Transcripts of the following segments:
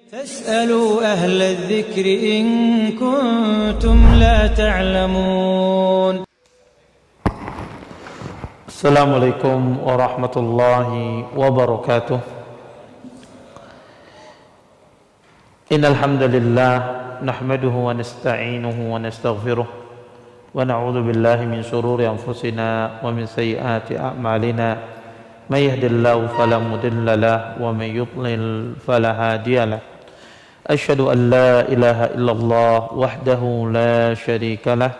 فاسألوا أهل الذكر إن كنتم لا تعلمون. السلام عليكم ورحمة الله وبركاته. إن الحمد لله نحمده ونستعينه ونستغفره ونعوذ بالله من شرور أنفسنا ومن سيئات أعمالنا. من يهد الله فلا مضل له ومن يضلل فلا هادي له. أشهد أن لا إله إلا الله وحده لا شريك له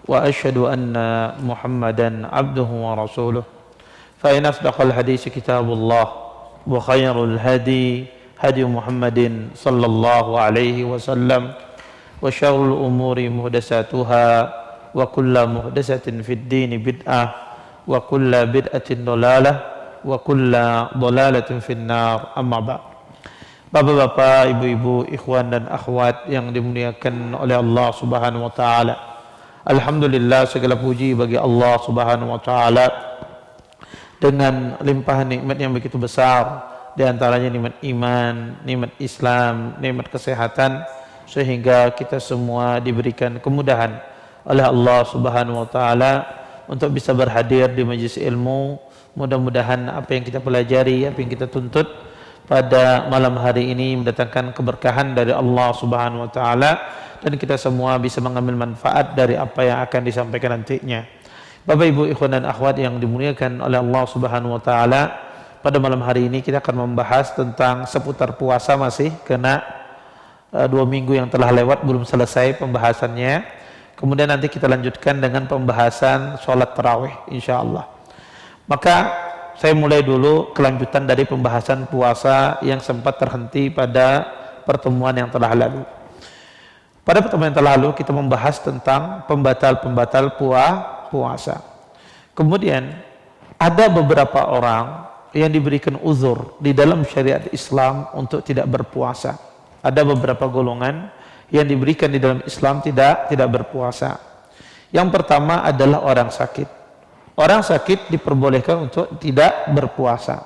وأشهد أن محمدا عبده ورسوله. فإن أصدق الحديث كتاب الله وخير الهدي هدي محمد صلى الله عليه وسلم وشر الأمور محدثاتها وكل محدثة في الدين بدعة وكل بدعة ضلالة وكل ضلالة في النار. أما بعد. Bapak-bapak, ibu-ibu, ikhwan dan akhwat yang dimuliakan oleh Allah Subhanahu wa taala. Alhamdulillah, segala puji bagi Allah Subhanahu wa taala dengan limpahan nikmat yang begitu besar, di antaranya nikmat iman, nikmat Islam, nikmat kesehatan, sehingga kita semua diberikan kemudahan oleh Allah Subhanahu wa taala untuk bisa berhadir di majelis ilmu. Mudah-mudahan apa yang kita pelajari, apa yang kita tuntut pada malam hari ini mendatangkan keberkahan dari Allah Subhanahu wa taala dan kita semua bisa mengambil manfaat dari apa yang akan disampaikan nantinya. Bapak, Ibu, ikhwan dan akhwat yang dimuliakan oleh Allah Subhanahu wa taala, pada malam hari ini kita akan membahas tentang seputar puasa, masih kena 2 minggu yang telah lewat belum selesai pembahasannya. Kemudian nanti kita lanjutkan dengan pembahasan sholat tarawih insyaallah. Maka saya mulai dulu kelanjutan dari pembahasan puasa yang sempat terhenti pada pertemuan yang telah lalu. Pada pertemuan yang telah lalu kita membahas tentang pembatal-pembatal puasa. Kemudian ada beberapa orang yang diberikan uzur di dalam syariat Islam untuk tidak berpuasa. Ada beberapa golongan yang diberikan di dalam Islam tidak berpuasa. Yang pertama adalah orang sakit. Orang sakit diperbolehkan untuk tidak berpuasa.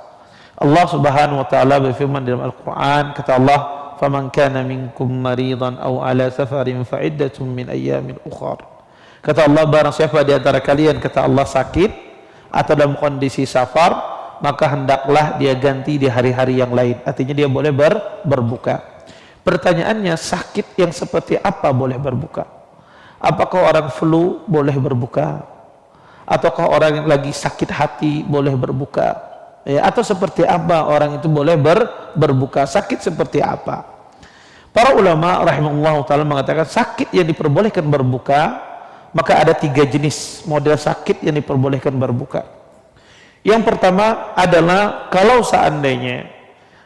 Allah Subhanahu wa taala berfirman dalam Al-Qur'an, kata Allah, "Faman kana minkum maridan aw ala safarin fa iddatun min ayyamin ukhra." Kata Allah, barang siapa di antara kalian, kata Allah, sakit atau dalam kondisi safar, maka hendaklah dia ganti di hari-hari yang lain. Artinya dia boleh berbuka. Pertanyaannya, sakit yang seperti apa boleh berbuka? Apakah orang flu boleh berbuka? Ataukah orang yang lagi sakit hati boleh berbuka? Ya, atau seperti apa orang itu boleh berbuka? Sakit seperti apa? Para ulama rahimahullah ta'ala mengatakan sakit yang diperbolehkan berbuka, maka ada 3 jenis model sakit yang diperbolehkan berbuka. Yang pertama adalah kalau seandainya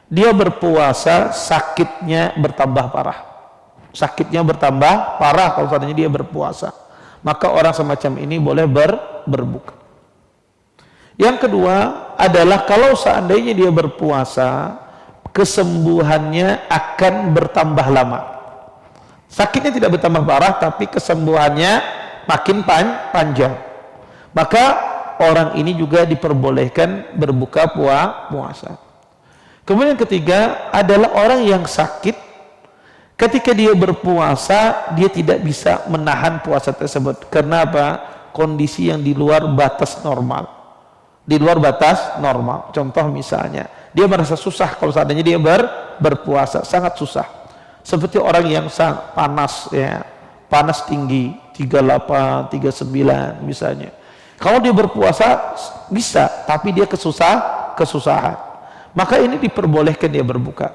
dia berpuasa, sakitnya bertambah parah. Sakitnya bertambah parah kalau seandainya dia berpuasa, maka orang semacam ini boleh berbuka. Yang kedua adalah kalau seandainya dia berpuasa, kesembuhannya akan bertambah lama. Sakitnya tidak bertambah parah, tapi kesembuhannya makin panjang. Maka orang ini juga diperbolehkan berbuka puasa. Kemudian yang ketiga adalah orang yang sakit, ketika dia berpuasa, dia tidak bisa menahan puasa tersebut. Karena apa? Kondisi yang di luar batas normal. Di luar batas normal. Contoh misalnya, dia merasa susah kalau seandainya dia berpuasa, sangat susah. Seperti orang yang sangat panas, ya, panas tinggi, 38, 39 misalnya. Kalau dia berpuasa bisa, tapi dia kesusahan. Maka ini diperbolehkan dia berbuka.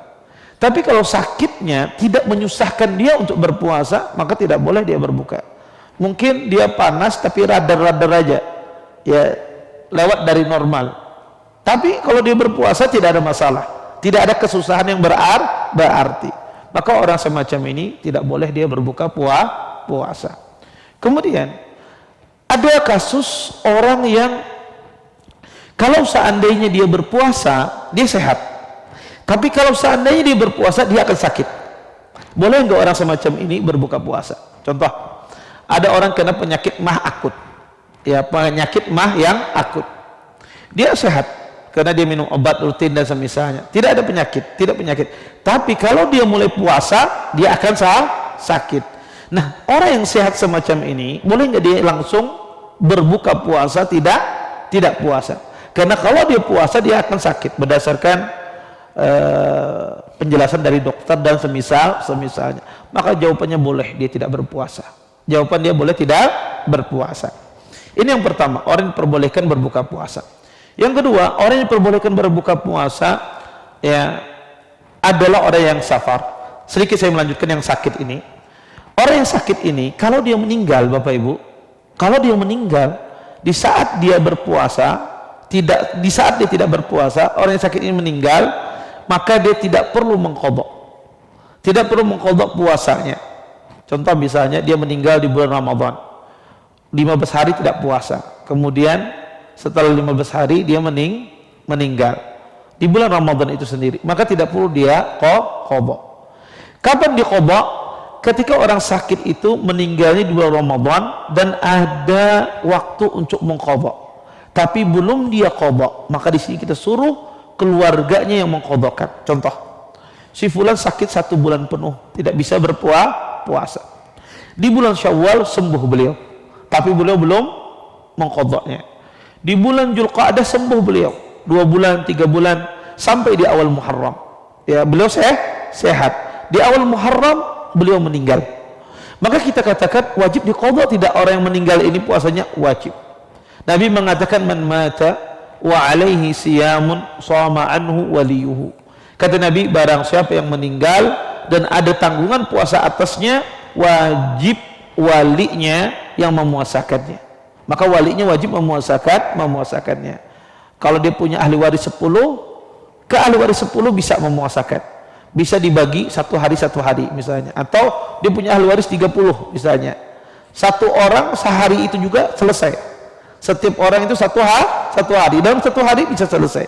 Tapi kalau sakitnya tidak menyusahkan dia untuk berpuasa, maka tidak boleh dia berbuka. Mungkin dia panas tapi radar-radar aja, ya, lewat dari normal. Tapi kalau dia berpuasa tidak ada masalah, tidak ada kesusahan yang berarti. Maka orang semacam ini tidak boleh dia berbuka puasa. Kemudian ada kasus orang yang kalau seandainya dia berpuasa, dia sehat. Tapi kalau seandainya dia berpuasa, dia akan sakit. Boleh nggak orang semacam ini berbuka puasa? Contoh, ada orang kena penyakit mah akut, ya, penyakit mah yang akut. Dia sehat, karena dia minum obat rutin dan semisalnya. Tidak ada penyakit, tidak penyakit. Tapi kalau dia mulai puasa, dia akan sakit. Nah, orang yang sehat semacam ini, boleh nggak dia langsung berbuka puasa, tidak puasa? Karena kalau dia puasa, dia akan sakit berdasarkan penjelasan dari dokter dan semisalnya. Maka jawabannya boleh dia tidak berpuasa. Jawaban dia boleh tidak berpuasa. Ini yang pertama, orang yang diperbolehkan berbuka puasa. Yang kedua, orang yang diperbolehkan berbuka puasa ya adalah orang yang safar. Sedikit saya melanjutkan yang sakit ini. Orang yang sakit ini, kalau dia meninggal, Bapak Ibu, kalau dia meninggal di saat dia berpuasa, di saat dia tidak berpuasa, orang yang sakit ini meninggal, maka dia tidak perlu mengqadha. Tidak perlu mengqadha puasanya. Contoh misalnya dia meninggal di bulan Ramadan, 15 hari tidak puasa, kemudian setelah 15 hari dia meninggal di bulan Ramadan itu sendiri, maka tidak perlu dia qadha. Kapan diqadha? Ketika orang sakit itu meninggalnya di bulan Ramadan dan ada waktu untuk mengqadha, tapi belum dia qadha, maka di sini kita suruh keluarganya yang mengqadhakan. Contoh, si fulan sakit 1 bulan penuh tidak bisa berpuasa. Di bulan Syawal sembuh beliau, tapi beliau belum mengqadhanya. Di bulan Dzulqa'dah sembuh beliau 2 bulan, 3 bulan, sampai di awal Muharram ya beliau sehat. Di awal Muharram beliau meninggal, maka kita katakan wajib diqadha tidak orang yang meninggal ini puasanya? Wajib. Nabi mengatakan man mata wa alaihi siyamun shama anhu waliyuhu. Kata Nabi, barang siapa yang meninggal dan ada tanggungan puasa atasnya, wajib walinya yang memuasakannya. Maka walinya wajib memuasakannya. Kalau dia punya ahli waris 10, ke ahli waris 10 bisa memuasakan. Bisa dibagi 1 hari misalnya, atau dia punya ahli waris 30 misalnya, 1 orang sehari itu juga selesai. Setiap orang itu 1 hari, dalam 1 hari bisa selesai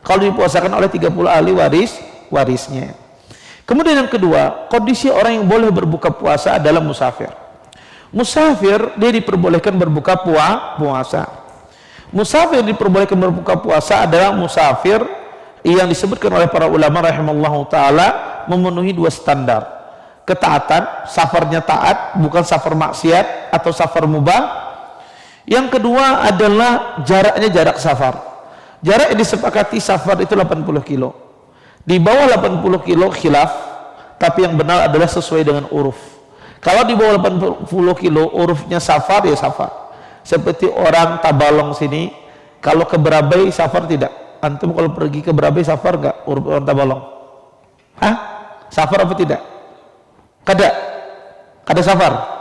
kalau dipuasakan oleh 30 ahli warisnya. Kemudian yang kedua, kondisi orang yang boleh berbuka puasa adalah musafir. Musafir dia diperbolehkan berbuka puasa. Musafir diperbolehkan berbuka puasa adalah musafir yang disebutkan oleh para ulama rahimallahu taala memenuhi 2 standar. Ketaatan, safarnya taat, bukan safar maksiat atau safar mubah. Yang kedua adalah jaraknya jarak safar. Jarak yang disepakati safar itu 80 kilo. Di bawah 80 kilo khilaf, tapi yang benar adalah sesuai dengan uruf. Kalau di bawah 80 kilo urufnya safar, ya safar. Seperti orang Tabalong sini, kalau ke Berabai safar tidak. Antum kalau pergi ke Berabai safar nggak uruf orang Tabalong? Hah? Safar apa tidak? Kada safar?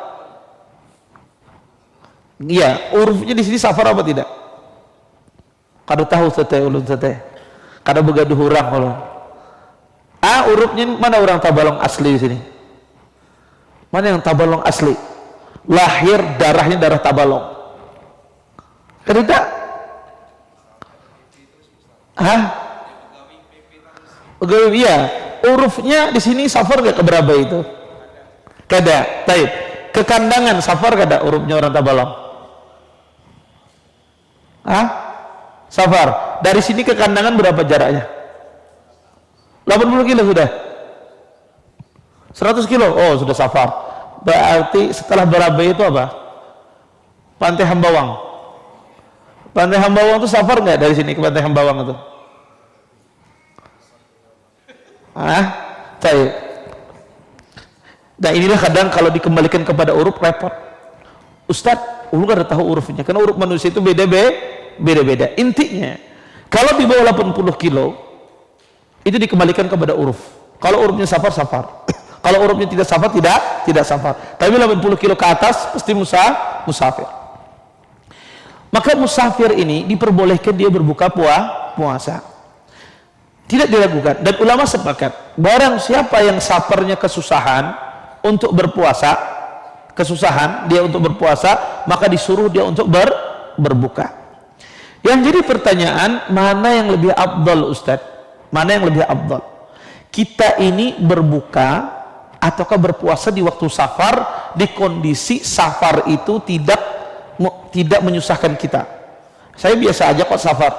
Iya, urufnya di sini safar apa tidak? Kada tahu ulun sate. Kada begaduh orang kalau. Urufnya mana orang Tabalong asli di sini? Mana yang Tabalong asli? Lahir darahnya darah Tabalong. Kada? Pegawai, iya. Urufnya di sini safar gak ke Berabai itu? Kada. Taib. Ke Kandangan safar kada urufnya orang Tabalong? Safar. Dari sini ke Kandangan berapa jaraknya? 80 kilo sudah. 100 kilo. Oh, sudah safar. Berarti setelah Berabai itu apa? Pantai Hambawang. Pantai Hambawang itu safar nggak dari sini ke Pantai Hambawang itu? Cair. Nah inilah kadang kalau dikembalikan kepada uruf repot. Ustadz, lu gak ada tahu urufnya, karena uruf manusia itu beda-beda. Intinya, kalau di bawah 80 kilo itu dikembalikan kepada uruf. Kalau urufnya safar, safar. Kalau urufnya tidak safar, tidak safar. Tapi 80 kilo ke atas pasti musafir. Maka musafir ini diperbolehkan dia berbuka puasa. Tidak diragukan. Dan ulama sepakat, barang siapa yang safarnya kesusahan untuk berpuasa, dia untuk berpuasa, maka disuruh dia untuk berbuka. Yang jadi pertanyaan, mana yang lebih afdal Ustadz? Mana yang lebih afdal? Kita ini berbuka ataukah berpuasa di waktu safar, di kondisi safar itu tidak menyusahkan kita. Saya biasa aja kok safar,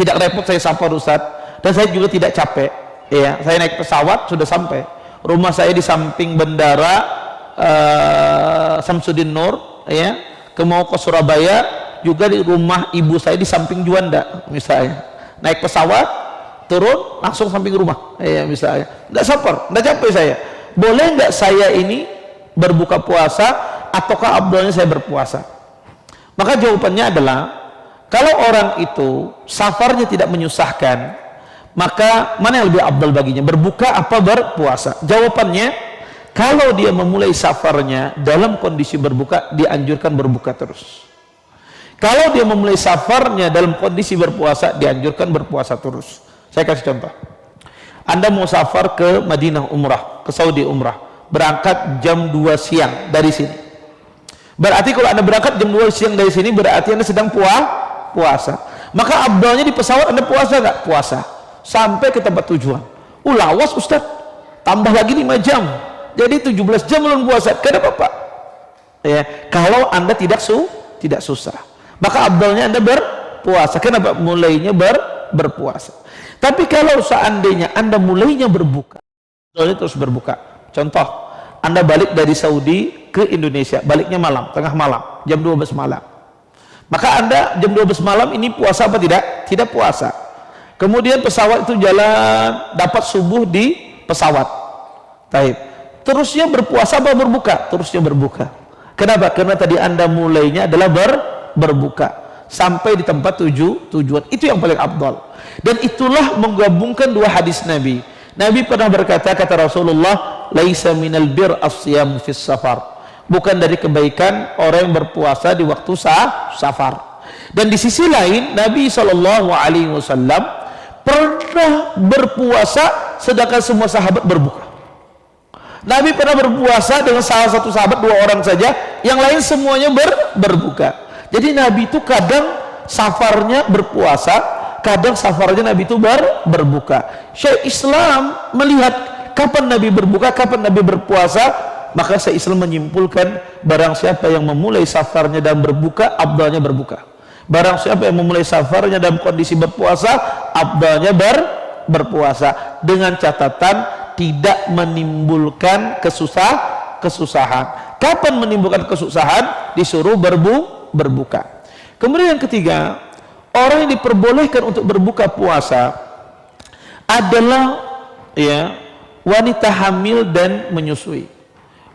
Tidak repot saya sapa Ustaz, dan saya juga tidak capek. Ya, saya naik pesawat sudah sampai. Rumah saya di samping bandara Samsudin Nur, ya. Mau ke Surabaya juga di rumah ibu saya di samping Juanda, misalnya. Naik pesawat, turun langsung samping rumah, ya misalnya. Nggak sabar, nggak capek saya. Boleh nggak saya ini berbuka puasa, ataukah abdulnya saya berpuasa? Maka jawabannya adalah, kalau orang itu safarnya tidak menyusahkan, maka mana yang lebih abdul baginya, berbuka apa berpuasa? Jawabannya, kalau dia memulai safarnya dalam kondisi berbuka, dianjurkan berbuka terus. Kalau dia memulai safarnya dalam kondisi berpuasa, dianjurkan berpuasa terus. Saya kasih contoh. Anda mau safar ke Madinah umrah, ke Saudi umrah, berangkat jam 2 siang dari sini. Berarti kalau Anda berangkat jam 2 siang dari sini, berarti Anda sedang puasa. Maka abdalnya di pesawat Anda puasa nggak? Puasa. Sampai ke tempat tujuan. Lawas Ustaz, tambah lagi 5 jam. Jadi 17 jam belum puasa. Kenapa Pak? Ya, kalau Anda tidak susah, maka abdalnya Anda berpuasa. Kenapa? Mulainya berpuasa. Tapi kalau seandainya Anda mulainya berbuka, abdalnya terus berbuka. Contoh, Anda balik dari Saudi ke Indonesia, baliknya malam, tengah malam, jam 12 malam. Maka Anda jam 12 malam ini puasa apa tidak? Tidak puasa. Kemudian pesawat itu jalan, dapat subuh di pesawat. Taib. Terusnya berpuasa apa berbuka? Terusnya berbuka. Kenapa? Karena tadi Anda mulainya adalah berbuka sampai di tempat tujuan. Itu yang paling afdal. Dan itulah menggabungkan dua hadis Nabi. Nabi pernah berkata, kata Rasulullah, laisa minal bir as-siyam fis safar. Bukan dari kebaikan orang yang berpuasa di waktu safar. Dan di sisi lain, Nabi SAW pernah berpuasa sedangkan semua sahabat berbuka. Nabi pernah berpuasa dengan salah satu sahabat, 2 orang saja, yang lain semuanya berbuka. Jadi Nabi itu kadang safarnya berpuasa, kadang safarnya Nabi itu berbuka. Syekh Islam melihat kapan Nabi berbuka, kapan Nabi berpuasa, maka Syekh Islam menyimpulkan, barang siapa yang memulai safarnya dan berbuka, abdalnya berbuka. Barang siapa yang memulai safarnya dalam kondisi berpuasa, abdalnya berpuasa, dengan catatan tidak menimbulkan kesusahan. Kapan menimbulkan kesusahan? Disuruh berbuka. Kemudian yang ketiga, orang yang diperbolehkan untuk berbuka puasa adalah ya wanita hamil dan menyusui.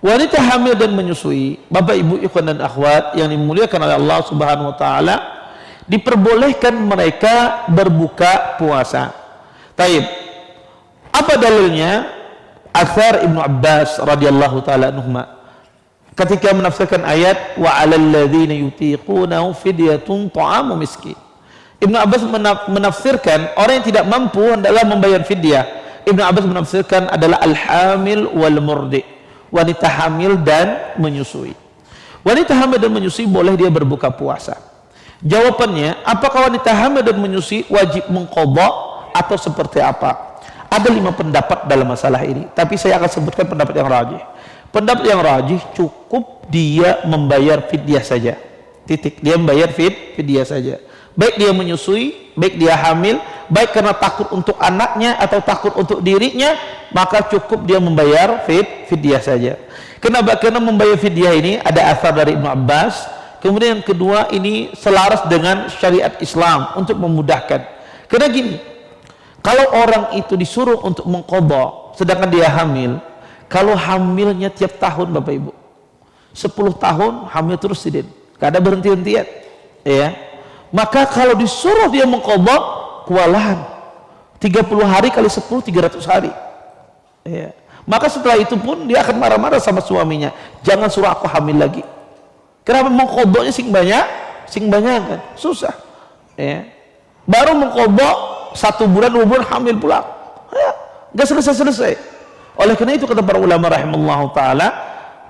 Wanita hamil dan menyusui, Bapak Ibu ikhwan dan akhwat yang dimuliakan oleh Allah Subhanahu wa taala, diperbolehkan mereka berbuka puasa. Taib. Apa dalilnya? Athar Ibnu Abbas radhiyallahu taala anhuma ketika menafsirkan ayat wa 'alal ladzina yutiqunahu fidyatun ta'amu miskin. Ibnu Abbas menafsirkan orang yang tidak mampu hendaklah membayar fidyah. Ibnu Abbas menafsirkan adalah al-hamil wal murdi, wanita hamil dan menyusui. Wanita hamil dan menyusui boleh dia berbuka puasa. Jawabannya, apakah wanita hamil dan menyusui wajib mengqadha atau seperti apa? Ada 5 pendapat dalam masalah ini, tapi saya akan sebutkan pendapat yang rajih. Pendapat yang rajih, cukup dia membayar fidyah saja. Titik. Dia membayar fidyah saja. Baik dia menyusui, baik dia hamil, baik karena takut untuk anaknya atau takut untuk dirinya, maka cukup dia membayar fidyah saja. Kenapa? Karena membayar fidyah ini ada asar dari Ibnu Abbas. Kemudian yang kedua, ini selaras dengan syariat Islam untuk memudahkan. Karena gini, kalau orang itu disuruh untuk mengqadha sedangkan dia hamil, kalau hamilnya tiap tahun Bapak Ibu 10 tahun hamil terus tidak ada berhenti-hentian, ya, maka kalau disuruh dia mengqadha, kewalahan. 30 hari kali 10 300 hari, ya. Maka setelah itu pun dia akan marah-marah sama suaminya, jangan suruh aku hamil lagi. Kenapa? Mengqadhanya sing banyak kan susah, ya. Baru mengqadha 1 bulan 2 bulan hamil pula, ya, nggak selesai. Oleh karena itu kata para ulama rahimallahu taala,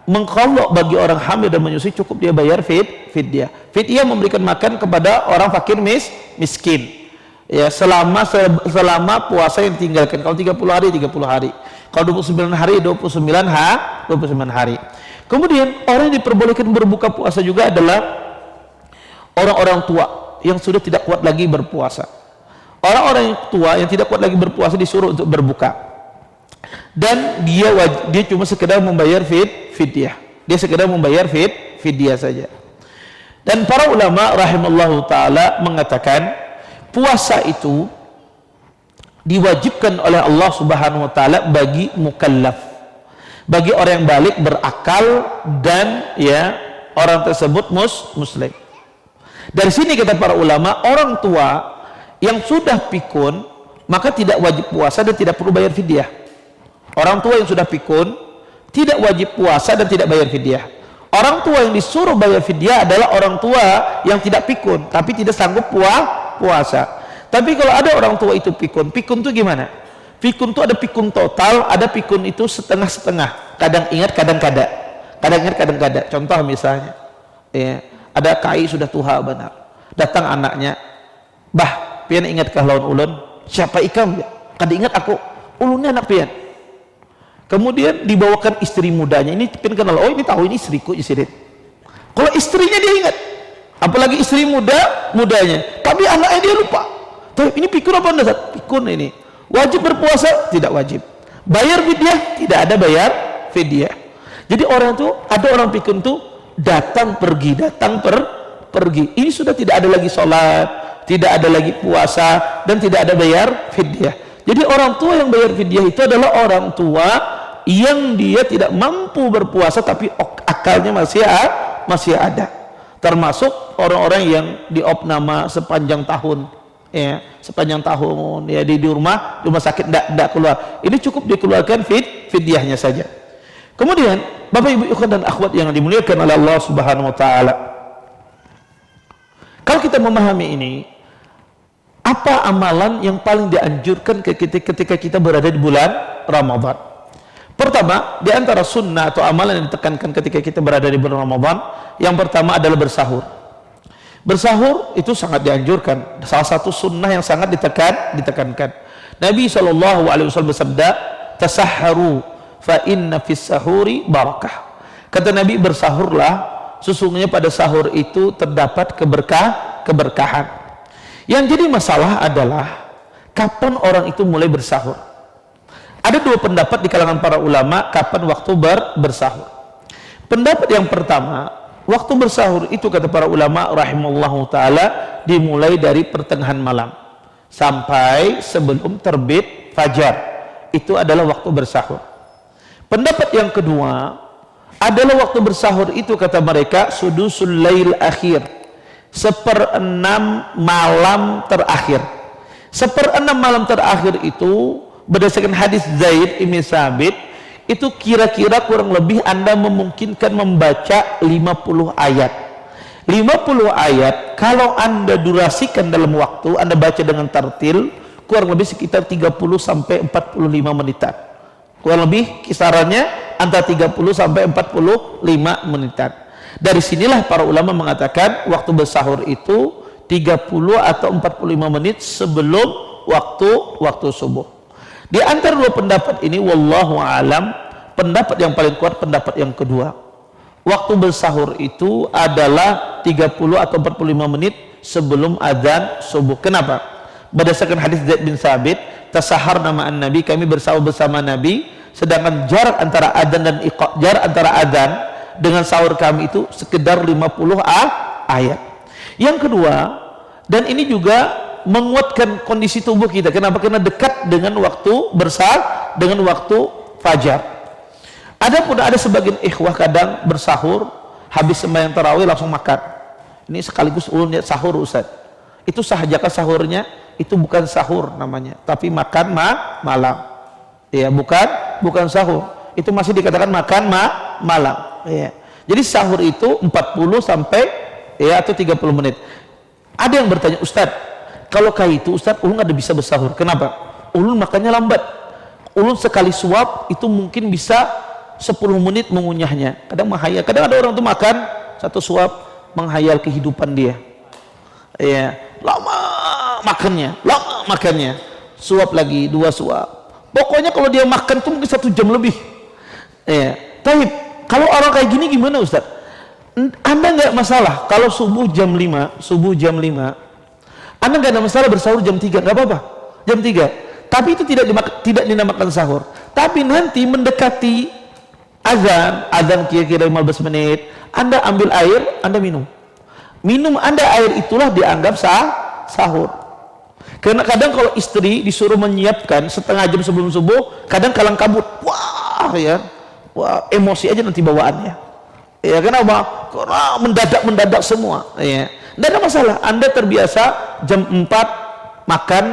mengqadha bagi orang hamil dan menyusui cukup dia bayar fidyah. Fidyah memberikan makan kepada orang fakir miskin, ya, selama puasa yang ditinggalkan. Kalau 30 hari 30 hari, kalau 29 hari 29 hari. Kemudian orang yang diperbolehkan berbuka puasa juga adalah orang-orang tua yang sudah tidak kuat lagi berpuasa. Orang-orang yang tua yang tidak kuat lagi berpuasa disuruh untuk berbuka. Dan dia cuma sekedar membayar fidyah. Dia sekedar membayar fidyah saja. Dan para ulama rahimallahu taala mengatakan puasa itu diwajibkan oleh Allah Subhanahu wa taala bagi mukallaf, bagi orang yang balik berakal dan ya orang tersebut muslim. Dari sini kata para ulama, orang tua yang sudah pikun maka tidak wajib puasa dan tidak perlu bayar fidyah. Orang tua yang sudah pikun tidak wajib puasa dan tidak bayar fidyah. Orang tua yang disuruh bayar fidyah adalah orang tua yang tidak pikun tapi tidak sanggup puasa. Tapi kalau ada orang tua itu pikun itu gimana? Pikun itu ada pikun total, ada pikun itu setengah-setengah. Kadang ingat, kadang kada. Kadang ingat, kadang kada. Contoh misalnya, ya, ada kai sudah tua benar. Datang anaknya, bah, pian ingat kah lawan ulun? Siapa ikam? Kada ingat aku. Ulunnya anak pian. Kemudian dibawakan istri mudanya. Ini pian kenal. Oh ini tahu ini istriku, istri. Kalau istrinya dia ingat, apalagi istri mudanya. Tapi anaknya dia lupa. Tuh, ini pikun apa anda? Pikun ini. Wajib berpuasa? Tidak wajib. Bayar fidyah? Tidak ada bayar fidyah. Jadi orang itu, ada orang pikun itu datang pergi. Ini sudah tidak ada lagi sholat, tidak ada lagi puasa, dan tidak ada bayar fidyah. Jadi orang tua yang bayar fidyah itu adalah orang tua yang dia tidak mampu berpuasa tapi akalnya masih ada. Termasuk orang-orang yang diopnama sepanjang tahun. Ya, sepanjang tahun ya di rumah sakit tidak keluar, ini cukup dikeluarkan fidyahnya saja. Kemudian Bapak Ibu ikhwan dan akhwat yang dimuliakan oleh Allah Subhanahu wa taala, kalau kita memahami ini, apa amalan yang paling dianjurkan ketika kita berada di bulan Ramadan? Pertama, di antara sunnah atau amalan yang ditekankan ketika kita berada di bulan Ramadan, yang pertama adalah bersahur. Bersahur itu sangat dianjurkan, salah satu sunnah yang sangat ditekankan. Nabi SAW bersabda, tasahharu fa inna fis sahuri barakah. Kata Nabi, bersahurlah, sesungguhnya pada sahur itu terdapat keberkahan. Yang jadi masalah adalah kapan orang itu mulai bersahur. Ada dua pendapat di kalangan para ulama kapan waktu bersahur. Pendapat yang pertama, waktu bersahur itu kata para ulama rahimallahu taala dimulai dari pertengahan malam sampai sebelum terbit fajar. Itu adalah waktu bersahur. Pendapat yang kedua adalah waktu bersahur itu kata mereka sudusul lail akhir, 1/6 malam terakhir. 1/6 malam terakhir itu berdasarkan hadis Zaid bin Sabit, itu kira-kira kurang lebih Anda memungkinkan membaca 50 ayat. 50 ayat kalau Anda durasikan dalam waktu, Anda baca dengan tartil, kurang lebih sekitar 30 sampai 45 menitan. Kurang lebih kisarannya antara 30 sampai 45 menitan. Dari sinilah para ulama mengatakan waktu bersahur itu 30 atau 45 menit sebelum waktu subuh. Di antara dua pendapat ini wallahu alam, pendapat yang paling kuat pendapat yang kedua. Waktu bersahur itu adalah 30 atau 45 menit sebelum adzan subuh. Kenapa? Berdasarkan hadis Zaid bin Sabit, tasahar nama Nabi, kami bersahur bersama Nabi, sedangkan jarak antara adzan dengan sahur kami itu sekedar 50 ayat. Yang kedua, dan ini juga menguatkan kondisi tubuh kita. Kenapa? Karena dekat dengan waktu bersahur, dengan waktu fajar. Adapun ada sebagian ikhwah kadang bersahur, habis sembahyang tarawih langsung makan. Ini sekaligus ulun lihat sahur Ustaz. Itu sahajakah sahurnya? Itu bukan sahur namanya, tapi makan malam. Ya, bukan sahur. Itu masih dikatakan makan malam. Ya. Jadi sahur itu 40 sampai atau 30 menit. Ada yang bertanya, Ustaz, kalau kayak itu Ustaz, ulun ada bisa bersahur. Kenapa? Ulun makannya lambat. Ulun sekali suap itu mungkin bisa 10 menit mengunyahnya. Kadang menghayal. Kadang ada orang tuh makan satu suap menghayal kehidupan dia. Ya, lama makannya. Suap lagi, 2 suap. Pokoknya kalau dia makan tuh mungkin 1 jam lebih. Ya, tapi kalau orang kayak gini gimana Ustaz? Anda nggak masalah kalau subuh jam 5, Anda nggak ada masalah bersahur jam 3, nggak apa-apa, jam 3. Tapi itu tidak dinamakan sahur. Tapi nanti mendekati azan kira-kira 15 menit, Anda ambil air, Anda minum. Minum Anda air itulah dianggap sahur. Karena kadang kalau istri disuruh menyiapkan setengah jam sebelum subuh, kadang kalang kabut, wah emosi aja nanti bawaannya. Ya, kenapa? Karena mendadak semua. Ya, tidak ada masalah. Anda terbiasa jam 4 makan,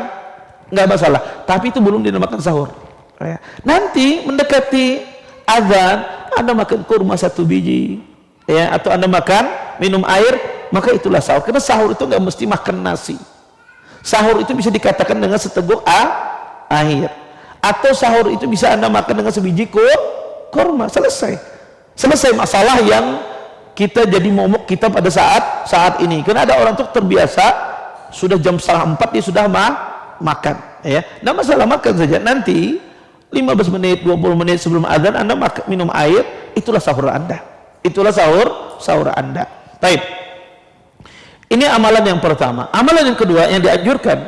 nggak masalah. Tapi itu belum dinamakan sahur. Ya. Nanti mendekati azan, Anda makan kurma 1 biji, ya, atau Anda minum air, maka itulah sahur. Karena sahur itu nggak mesti makan nasi. Sahur itu bisa dikatakan dengan seteguk air, atau sahur itu bisa Anda makan dengan sebiji kurma. Selesai masalah yang kita jadi momok kita pada saat ini. Karena ada orang tuh terbiasa sudah jam 3:30 dia sudah makan, ya. Nah, masalah makan saja. Nanti 15 menit 20 menit sebelum azan Anda minum air, itulah sahur Anda. Itulah sahur Anda. Baik. Ini amalan yang pertama. Amalan yang kedua yang dianjurkan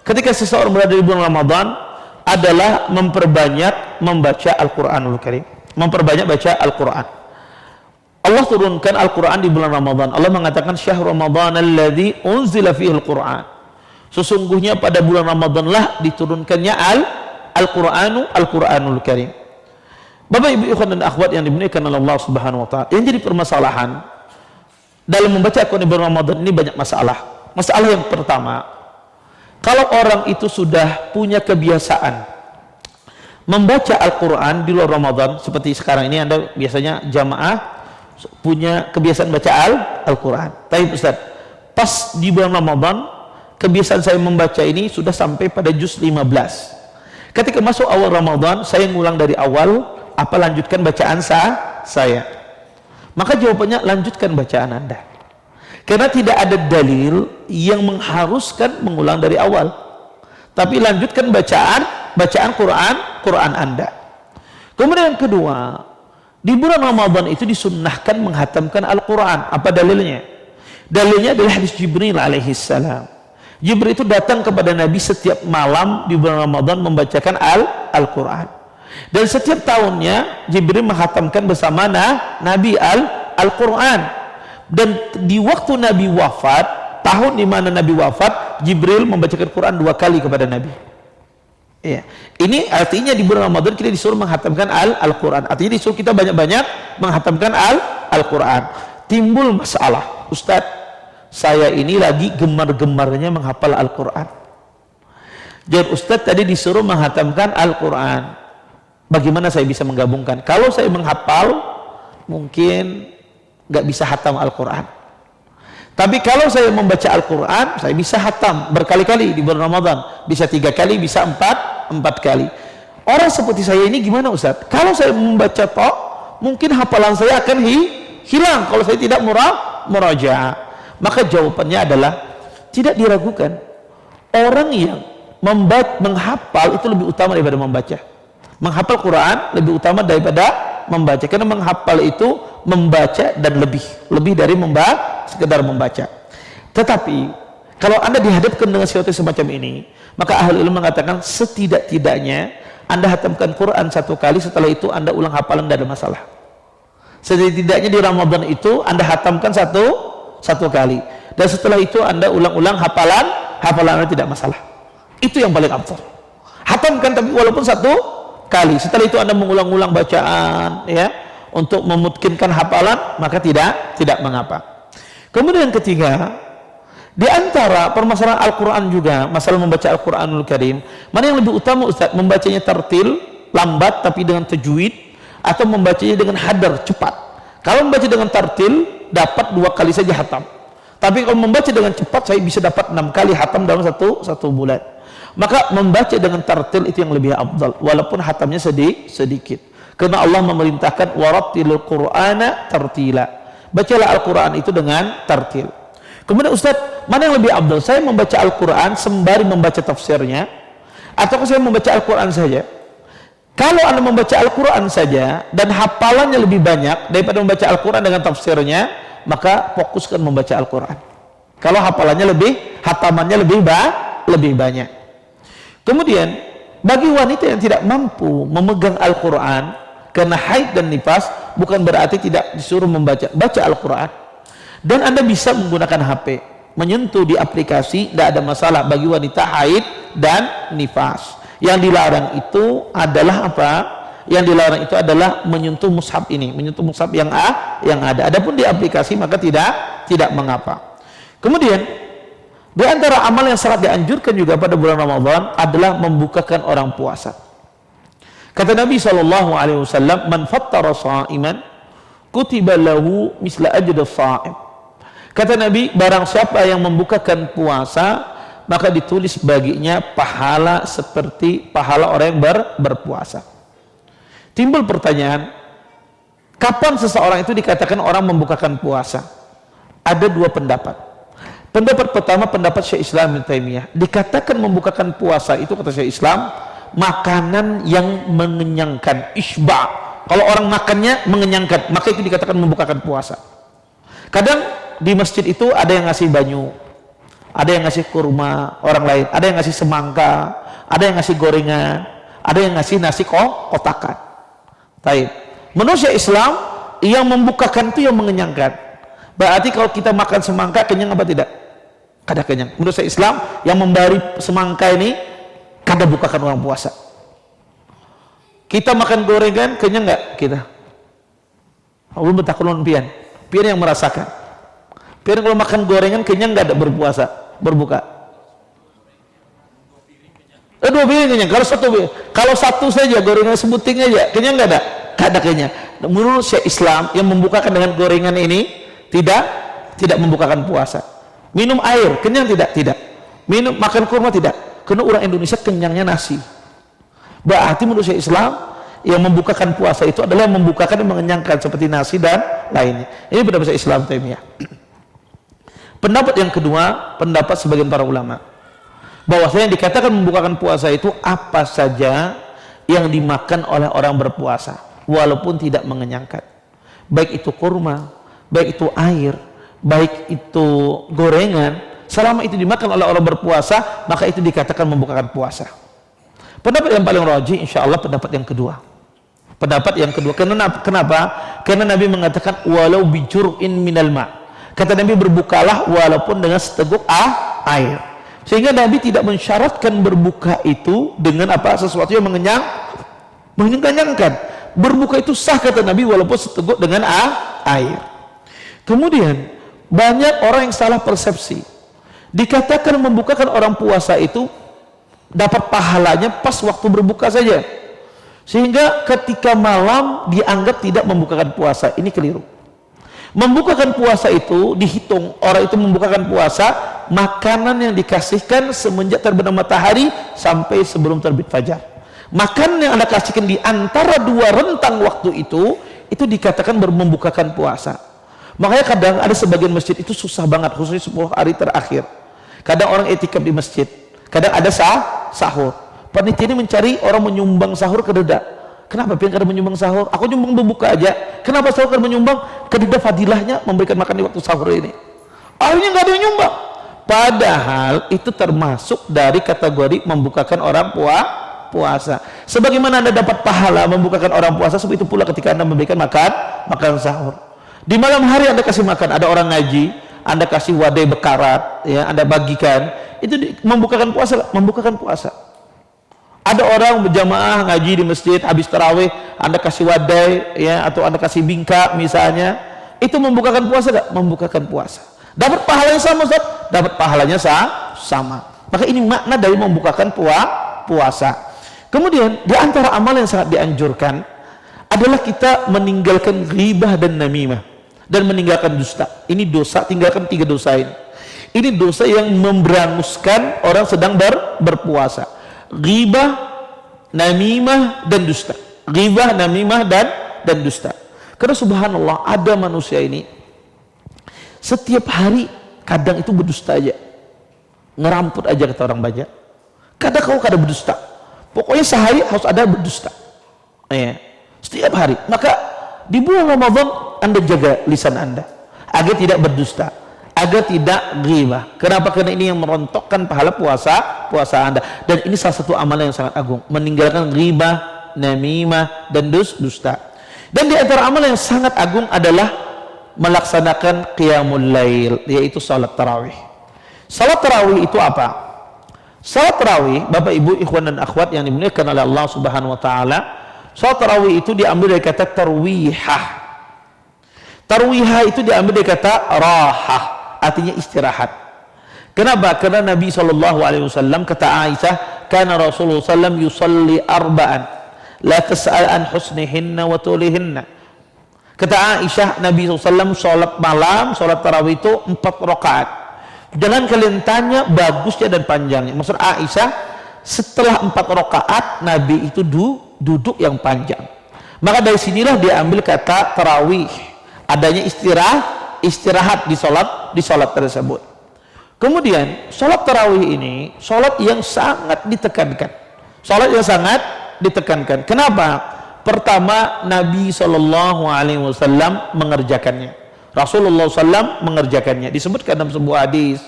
ketika seseorang berada di bulan Ramadan adalah memperbanyak membaca Al-Qur'anul Karim. Memperbanyak baca Al-Quran. Allah turunkan Al-Quran di bulan Ramadan. Allah mengatakan syahrul Ramadan alladzi unzila fihi Al-Quran. Sesungguhnya pada bulan Ramadan lah diturunkannya Al-Quranul Karim. Bapak Ibu ikhwan dan akhwat yang dimuliakan oleh Allah Subhanahu wa taala, yang jadi permasalahan dalam membaca Al-Quran di bulan Ramadan ini banyak masalah. Masalah yang pertama, kalau orang itu sudah punya kebiasaan membaca Al-Quran di luar Ramadan, seperti sekarang ini Anda biasanya jamaah punya kebiasaan baca Al-Quran. Tapi Ustaz, pas di bulan Ramadan kebiasaan saya membaca ini sudah sampai pada juz 15. Ketika masuk awal Ramadan saya ngulang dari awal, apa lanjutkan bacaan saya? Maka jawabannya lanjutkan bacaan Anda, karena tidak ada dalil yang mengharuskan mengulang dari awal, tapi lanjutkan bacaan Quran Anda. Kemudian yang kedua, di bulan Ramadan itu disunnahkan menghatamkan Al-Quran. Apa dalilnya? Dalilnya adalah hadis Jibril alaihi salam. Jibril itu datang kepada Nabi setiap malam di bulan Ramadan membacakan Al-Quran. Dan setiap tahunnya Jibril menghatamkan bersama Nabi Al-Quran. Dan di waktu Nabi wafat, tahun di mana Nabi wafat, Jibril membacakan Quran 2 kali kepada Nabi. Ya. Ini artinya di bulan Ramadan kita disuruh menghatamkan Al-Quran. Artinya disuruh kita banyak-banyak menghatamkan Al-Quran. Timbul masalah, Ustadz, saya ini lagi gemar-gemarnya menghafal Al-Quran. Jadi Ustadz tadi disuruh menghatamkan Al-Quran. Bagaimana saya bisa menggabungkan? Kalau saya menghafal, mungkin nggak bisa hatam Al-Quran. Tapi kalau saya membaca Al-Quran, saya bisa hatam berkali-kali di bulan Ramadan. Bisa 3 kali, bisa 4 kali. Orang seperti saya ini gimana Ustaz? Kalau saya membaca tok, mungkin hafalan saya akan hilang kalau saya tidak murajaah. Maka jawabannya adalah tidak diragukan. Orang yang menghafal itu lebih utama daripada membaca. Menghafal Quran lebih utama daripada membaca, karena menghafal itu membaca dan lebih dari sekedar membaca. Tetapi kalau Anda dihadapkan dengan situasi semacam ini, maka ahli ilmu mengatakan setidak-tidaknya Anda hatamkan Quran 1 kali, setelah itu Anda ulang hafalan, tidak ada masalah. Setidak-tidaknya di Ramadan itu Anda hatamkan satu kali, dan setelah itu Anda ulang-ulang hafalan Anda, tidak masalah. Itu yang paling afdal. Hatamkan tapi walaupun 1 kali, setelah itu Anda mengulang-ulang bacaan, ya, untuk memungkinkan hafalan, maka tidak mengapa. Kemudian yang ketiga, di antara permasalahan Al-Quran juga masalah membaca Al-Quranul Karim, mana yang lebih utama Ustaz? Membacanya tartil, lambat tapi dengan tajwid, atau membacanya dengan hadar, cepat? Kalau membaca dengan tartil dapat 2 kali saja hatam, tapi kalau membaca dengan cepat saya bisa dapat 6 kali hatam dalam satu bulan. Maka membaca dengan tartil itu yang lebih afdal, walaupun hatamnya sedikit. Karena Allah memerintahkan warattilil Qur'ana tartila. Bacalah Al-Quran itu dengan tartil. Kemudian Ustaz, mana yang lebih afdal? Saya membaca Al-Quran sembari membaca tafsirnya, atau saya membaca Al-Quran saja? Kalau Anda membaca Al-Quran saja dan hafalannya lebih banyak daripada membaca Al-Quran dengan tafsirnya, maka fokuskan membaca Al-Quran. Kalau hatamannya lebih banyak. Kemudian bagi wanita yang tidak mampu memegang Al-Quran karena haid dan nifas, bukan berarti tidak disuruh baca Al-Quran. Dan Anda bisa menggunakan HP, menyentuh di aplikasi, tidak ada masalah bagi wanita haid dan nifas. Yang dilarang itu adalah apa? Yang dilarang itu adalah menyentuh mushaf ini, menyentuh mushaf yang ada. Adapun di aplikasi maka tidak mengapa. Kemudian di antara amal yang sangat dianjurkan juga pada bulan Ramadan adalah membukakan orang puasa. Kata Nabi SAW, man fattara sha'iman kutiba lahu misla ajri sha'im. Kata Nabi, barang siapa yang membukakan puasa, maka ditulis baginya pahala seperti pahala orang yang berpuasa. Timbul pertanyaan, kapan seseorang itu dikatakan orang membukakan puasa? Ada dua pendapat. Pendapat pertama, pendapat Syekh Islam Ibnu Taimiyah, dikatakan membukakan puasa itu, kata Syekh Islam, makanan yang mengenyangkan, isba. Kalau orang makannya mengenyangkan, maka itu dikatakan membukakan puasa. Kadang di masjid itu ada yang ngasih banyu, ada yang ngasih kurma orang lain, ada yang ngasih semangka, ada yang ngasih gorengan, ada yang ngasih nasi kotakan. Taib. Menurut Syekh Islam, yang membukakan itu yang mengenyangkan. Berarti kalau kita makan semangka, kenyang apa tidak? Kada kenyang. Menurut Syekh Islam, yang memberi semangka ini kada bukakan orang puasa. Kita makan gorengan, kenyang nggak kita? Allah betakulun pian yang merasakan. Pian kalau makan gorengan, kenyang nggak ada berbuka. Dua piring kenyang. Kalau satu saja gorengan sebuting aja, kenyang nggak ada? Kada kenyang. Menurut Syekh Islam, yang membukakan dengan gorengan ini tidak membukakan puasa. Minum air, kenyang tidak? Tidak. Makan kurma tidak? Karena orang Indonesia kenyangnya nasi. Berarti menurut Syekh Islam, yang membukakan puasa itu adalah yang membukakan yang mengenyangkan seperti nasi dan lainnya. Ini pendapat Syekh Islam Taimiyah. Pendapat yang kedua, pendapat sebagian para ulama, bahwasanya yang dikatakan membukakan puasa itu apa saja yang dimakan oleh orang berpuasa, walaupun tidak mengenyangkan. Baik itu kurma, baik itu air, baik itu gorengan, selama itu dimakan oleh orang berpuasa, maka itu dikatakan membukakan puasa. Pendapat yang paling rajih insyaallah pendapat yang kedua. Pendapat yang kedua. Kenapa? Karena Nabi mengatakan walau bijur'in minal ma'. Kata Nabi, berbukalah walaupun dengan seteguk air. Sehingga Nabi tidak mensyaratkan berbuka itu dengan apa? Sesuatu yang mengenyangkan. Berbuka itu sah kata Nabi walaupun seteguk dengan air. Kemudian banyak orang yang salah persepsi. Dikatakan membukakan orang puasa itu dapat pahalanya pas waktu berbuka saja, sehingga ketika malam dianggap tidak membukakan puasa. Ini keliru. Membukakan puasa itu dihitung orang itu membukakan puasa makanan yang dikasihkan semenjak terbenam matahari sampai sebelum terbit fajar. Makanan yang Anda kasihkan di antara dua rentang waktu itu dikatakan membukakan puasa. Makanya kadang ada sebagian masjid itu susah banget, khususnya 10 hari terakhir. Kadang orang etikaf di masjid, kadang ada sahur. Panitia ini mencari orang menyumbang sahur ke deda. Kenapa pian kada menyumbang sahur? Aku nyumbang berbuka aja. Kenapa sahur kada menyumbang? Kededa fadilahnya memberikan makan di waktu sahur ini. Akhirnya nggak ada yang nyumbang. Padahal itu termasuk dari kategori membukakan orang puasa. Sebagaimana Anda dapat pahala membukakan orang puasa, seperti itu pula ketika Anda memberikan makan sahur. Di malam hari Anda kasih makan, ada orang ngaji, Anda kasih wadai bekarat, ya, Anda bagikan, itu membukakan puasa. Ada orang berjamaah ngaji di masjid, habis tarawih Anda kasih wadai, ya, atau Anda kasih bingka misalnya, itu membukakan puasa gak? Membukakan puasa. Dapat pahalanya sama, Ustaz? Dapat pahalanya sama. Maka ini makna dari membukakan puasa. Kemudian di antara amal yang sangat dianjurkan adalah kita meninggalkan ghibah dan namimah dan meninggalkan dusta. Ini dosa, tinggalkan 3 dosa ini. Ini dosa yang memberanguskan orang sedang berpuasa. Ghibah, namimah, dan dusta. Ghibah, namimah, dan dusta. Karena subhanallah, ada manusia ini setiap hari kadang itu berdusta aja, ngeramput aja kata orang banyak. Kadang kau kada berdusta, pokoknya sehari harus ada berdusta, ya, setiap hari. Maka di bulan Ramadan Anda jaga lisan Anda agar tidak berdusta, agar tidak ghibah. Kenapa? Karena ini yang merontokkan pahala puasa Anda. Dan ini salah satu amalan yang sangat agung, meninggalkan ghibah, namimah, dan dusta. Dan di antara amalan yang sangat agung adalah melaksanakan qiyamul lail, yaitu salat tarawih. Salat tarawih itu apa? Salat tarawih, Bapak Ibu, ikhwan dan akhwat yang dimuliakan oleh Allah Subhanahu wa taala, salat tarawih itu diambil dari kata tarwihah. Tarwihah itu diambil dari kata rahah, artinya istirahat. Kenapa? Karena Nabi SAW kata Aisyah, kana Rasulullah SAW yusalli arba'an la tas'al an husnihinna wa tulihinna. Kata Aisyah, Nabi SAW sholat malam, sholat tarawih itu 4 rakaat. Jangan kalian tanya bagusnya dan panjangnya. Maksud Aisyah, setelah 4 rakaat Nabi itu duduk yang panjang. Maka dari sinilah dia ambil kata tarawih, adanya istirahat di sholat tersebut. Kemudian sholat tarawih ini sholat yang sangat ditekankan. Sholat yang sangat ditekankan. Kenapa? Pertama, Nabi SAW mengerjakannya. Rasulullah SAW mengerjakannya. Disebutkan dalam sebuah hadis,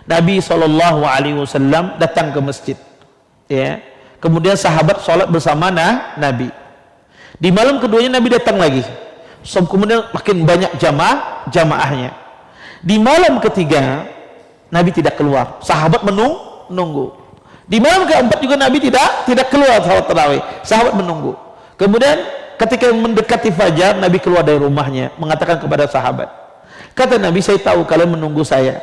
Nabi SAW datang ke masjid, ya. Kemudian sahabat sholat bersama Nabi. Di malam keduanya Nabi datang lagi. Kemudian makin banyak jamaahnya. Di malam ketiga Nabi tidak keluar, sahabat menunggu. Di malam keempat juga Nabi tidak keluar salat tarawih, sahabat menunggu. Kemudian ketika mendekati fajar, Nabi keluar dari rumahnya, mengatakan kepada sahabat, kata Nabi, saya tahu kalian menunggu saya,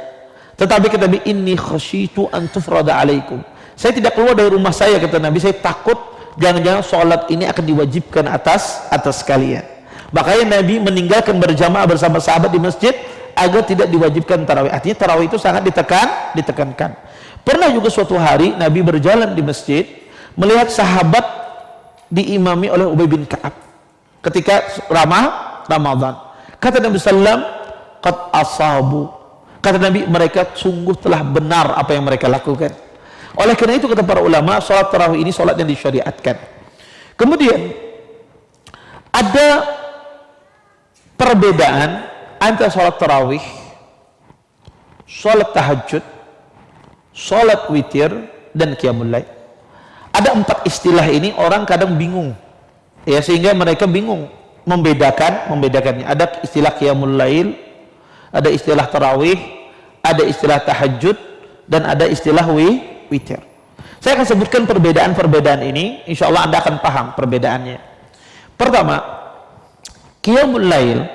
tetapi kata Nabi, inni khasyitu an tufrada alaikum. Saya tidak keluar dari rumah saya, kata Nabi, saya takut jangan-jangan sholat ini akan diwajibkan atas kalian. Makanya Nabi meninggalkan berjamaah bersama sahabat di masjid agar tidak diwajibkan tarawih. Artinya tarawih itu sangat ditekankan. Pernah juga suatu hari Nabi berjalan di masjid, melihat sahabat diimami oleh Ubay bin Ka'ab ketika Ramadan. Kata Nabi sallam, qad asabu. Kata Nabi, mereka sungguh telah benar apa yang mereka lakukan. Oleh karena itu kata para ulama, sholat tarawih ini sholat yang disyariatkan. Kemudian ada perbedaan antara sholat tarawih, sholat tahajud, sholat witir, dan qiyamul lail. Ada 4 istilah ini orang kadang bingung, ya, sehingga mereka bingung membedakannya. Ada istilah qiyamul lail, ada istilah tarawih, ada istilah tahajud, dan ada istilah witir. Saya akan sebutkan perbedaan-perbedaan ini, insya Allah Anda akan paham perbedaannya. Pertama, qiyamul lail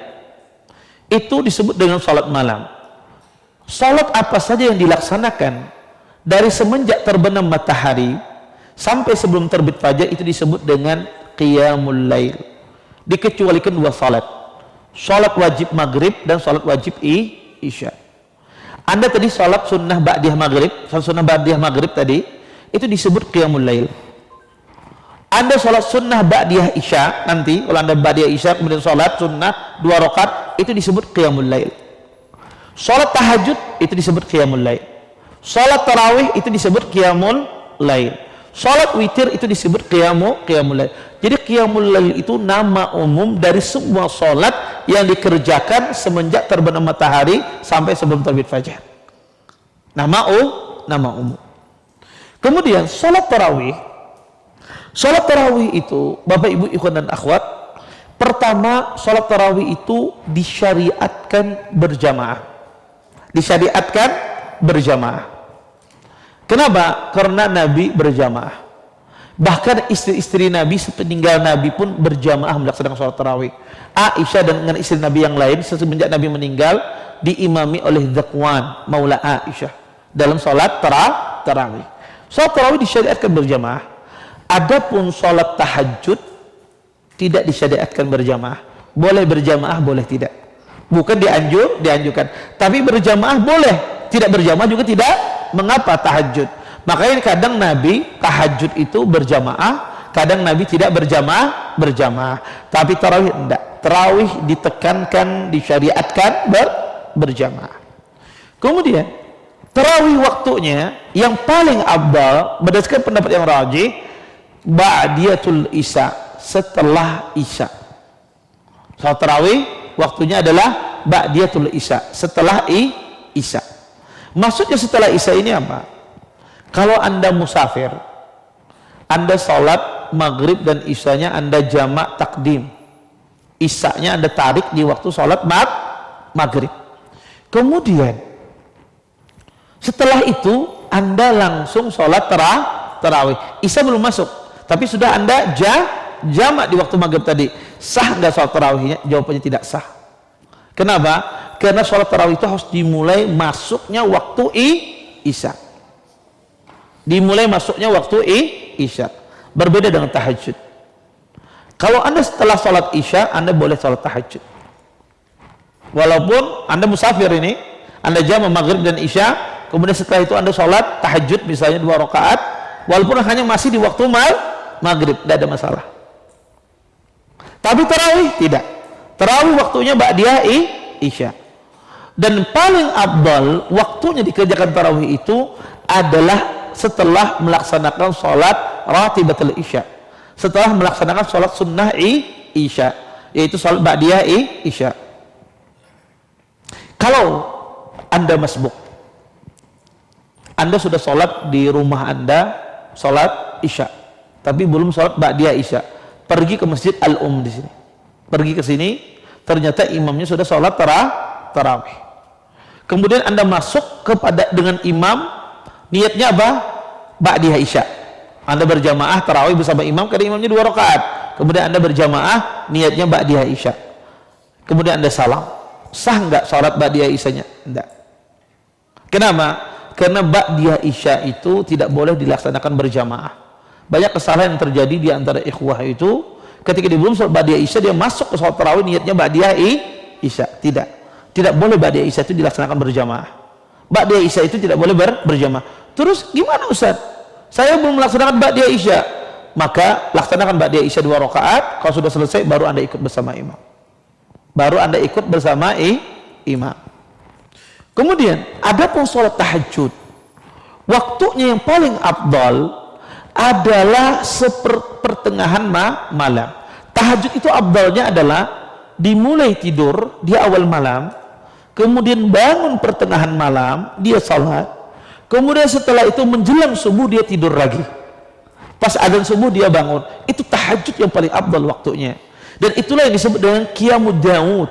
itu disebut dengan salat malam. Salat apa saja yang dilaksanakan dari semenjak terbenam matahari sampai sebelum terbit fajar itu disebut dengan qiyamul lail. Dikecualikan 2 salat. Salat wajib maghrib dan salat wajib isya. Anda tadi salat sunnah ba'diyah maghrib, salat sunnah ba'diyah maghrib tadi itu disebut qiyamul lail. Anda sholat sunnah ba'diyah isya, nanti kalau Anda ba'diyah isya kemudian sholat sunnah 2 rakaat, itu disebut qiyamul lail. Sholat tahajud itu disebut qiyamul lail. Sholat tarawih itu disebut qiyamul lail. Sholat witir itu disebut qiyamul lail. Jadi qiyamul lail itu nama umum dari semua sholat yang dikerjakan semenjak terbenam matahari sampai sebelum terbit fajar. Nama umum. Kemudian sholat tarawih. Sholat tarawih itu, Bapak Ibu ikhwan dan akhwat, pertama sholat tarawih itu disyariatkan berjamaah. Kenapa? Karena Nabi berjamaah. Bahkan istri-istri Nabi sepeninggal Nabi pun berjamaah melaksanakan sholat tarawih. Aisyah dan dengan istri Nabi yang lain semenjak Nabi meninggal diimami oleh Zakwan maula Aisyah dalam sholat tarawih. Sholat tarawih disyariatkan berjamaah. Adapun sholat tahajud tidak disyariatkan berjamaah. Boleh berjamaah, boleh tidak. Bukan dianjurkan. Tapi berjamaah boleh. Tidak berjamaah juga tidak. Mengapa tahajud? Makanya kadang Nabi tahajud itu berjamaah, kadang Nabi tidak berjamaah. Tapi tarawih tidak. Tarawih ditekankan, disyariatkan berjamaah. Kemudian tarawih waktunya yang paling abdal berdasarkan pendapat yang rajih ba'diyatul isya, setelah isya. Salat tarawih waktunya adalah ba'diyatul isya, setelah Isya. Maksudnya setelah Isya ini apa? Kalau Anda musafir, Anda sholat maghrib dan Isyanya Anda jamak takdim, Isyanya Anda tarik di waktu sholat maghrib. Kemudian setelah itu Anda langsung sholat tarawih. Isya belum masuk, tapi sudah Anda jamak di waktu maghrib tadi. Sah nggak sholat tarawihnya? Jawabannya tidak sah. Kenapa? Karena sholat tarawih itu harus dimulai masuknya waktu Isya. Dimulai masuknya waktu Isya. Berbeda dengan tahajud. Kalau Anda setelah sholat Isya, Anda boleh sholat tahajud. Walaupun Anda musafir ini, Anda jamak maghrib dan Isya, kemudian setelah itu Anda sholat tahajud misalnya 2 rakaat, walaupun hanya masih di waktu maghrib, tidak ada masalah. Tapi tarawih tidak. Tarawih waktunya ba'diyah Isya. Dan paling afdal waktunya dikerjakan tarawih itu adalah setelah melaksanakan sholat ratibatul Isya, setelah melaksanakan sholat sunnah Isya, yaitu sholat ba'diyah Isya. Kalau Anda masbuk, Anda sudah sholat di rumah Anda, sholat Isya, tapi belum sholat ba'diyah Isya, pergi ke masjid Al-Um di sini, pergi ke sini, ternyata imamnya sudah sholat tarawih. Kemudian Anda masuk dengan imam, niatnya apa? Ba'diyah Isya. Anda berjamaah tarawih bersama imam karena imamnya 2 rakaat. Kemudian Anda berjamaah, niatnya ba'diyah Isya. Kemudian Anda salam. Sah nggak sholat ba'diyah Isyanya? Enggak. Kenapa? Karena ba'diyah Isya itu tidak boleh dilaksanakan berjamaah. Banyak kesalahan yang terjadi di antara ikhwah itu, ketika dia belum sholat ba'diyah Isya, dia masuk ke sholat tarawih niatnya ba'diyah Isya. Tidak boleh ba'diyah Isya itu dilaksanakan berjamaah. Ba'diyah Isya itu tidak boleh berjamaah. Terus gimana Ustaz? Saya belum melaksanakan ba'diyah Isya. Maka laksanakan ba'diyah Isya 2 rakaat. Kalau sudah selesai baru Anda ikut bersama imam. Baru Anda ikut bersama imam. Kemudian ada pun sholat tahajud. Waktunya yang paling afdal adalah sepertengahan malam. Tahajud itu afdalnya adalah dimulai tidur di awal malam, kemudian bangun pertengahan malam, dia salat, kemudian setelah itu menjelang subuh dia tidur lagi, pas adzan subuh dia bangun. Itu tahajud yang paling afdal waktunya, dan itulah yang disebut dengan qiyamud Daud,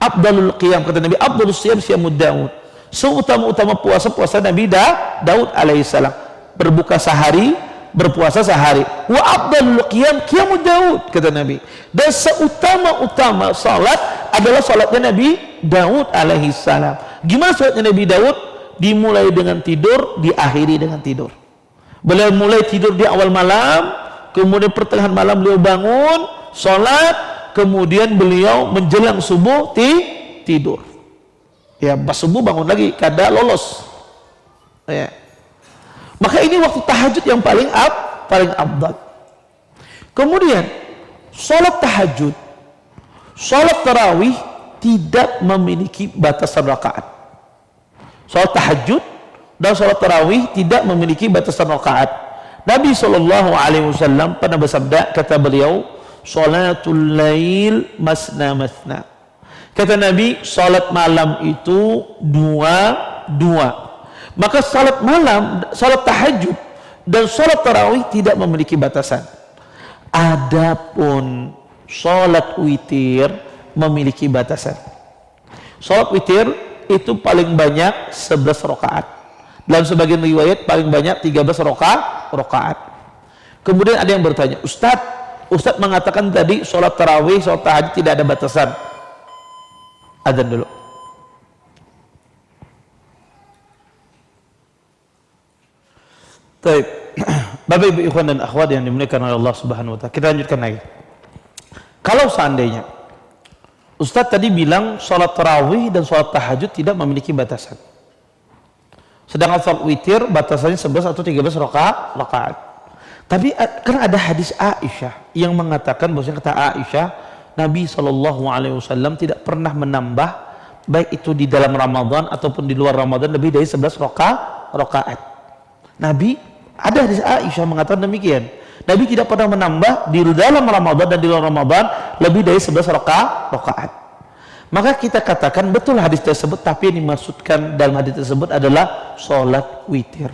afdalul qiyam. Kata Nabi, afdalus siyam siyamud Daud, seutama-utama puasa Nabi Daud alaihissalam, berbuka sehari, berpuasa sehari. Wa afdalul qiyam qiyamud Daud, kata Nabi. Dan seutama-utama salat adalah salatnya Nabi Daud alaihissalam. Gimana salatnya Nabi Daud? Dimulai dengan tidur, diakhiri dengan tidur. Beliau mulai tidur di awal malam, kemudian pertengahan malam beliau bangun, salat, kemudian beliau menjelang subuh tidur. Ya, pas subuh bangun lagi, kada lolos. Ya. Maka ini waktu tahajud yang paling afdal. Kemudian sholat tahajud, sholat tarawih tidak memiliki batasan rakaat. Sholat tahajud dan sholat tarawih tidak memiliki batasan rakaat. Nabi SAW pernah bersabda, kata beliau, sholatul lail masna masna. Kata Nabi, sholat malam itu dua. Maka salat malam, salat tahajud dan salat tarawih tidak memiliki batasan. Adapun salat witir memiliki batasan. Salat witir itu paling banyak 11 rakaat. Dalam sebagian riwayat paling banyak 13 rakaat. Kemudian ada yang bertanya, Ustadz mengatakan tadi salat tarawih, salat tahajud tidak ada batasan. Adzan dulu. Baik, Bapak Ibu ikhwan dan akhwat yang dimuliakan oleh Allah Subhanahu wa taala. Kita lanjutkan lagi. Kalau seandainya Ustadz tadi bilang sholat tarawih dan sholat tahajud tidak memiliki batasan, sedangkan sholat witir batasannya 11 atau 13 rakaat. Tapi karena ada hadis Aisyah yang mengatakan bahwasanya, kata Aisyah, Nabi SAW tidak pernah menambah, baik itu di dalam Ramadan ataupun di luar Ramadan, lebih dari 11 rakaat. Nabi, ada hadis Aisyah mengatakan demikian, Nabi tidak pernah menambah di dalam Ramadan dan di luar Ramadan lebih dari 11 rakaat. Maka kita katakan betul hadis tersebut, tapi yang dimaksudkan dalam hadis tersebut adalah sholat witir,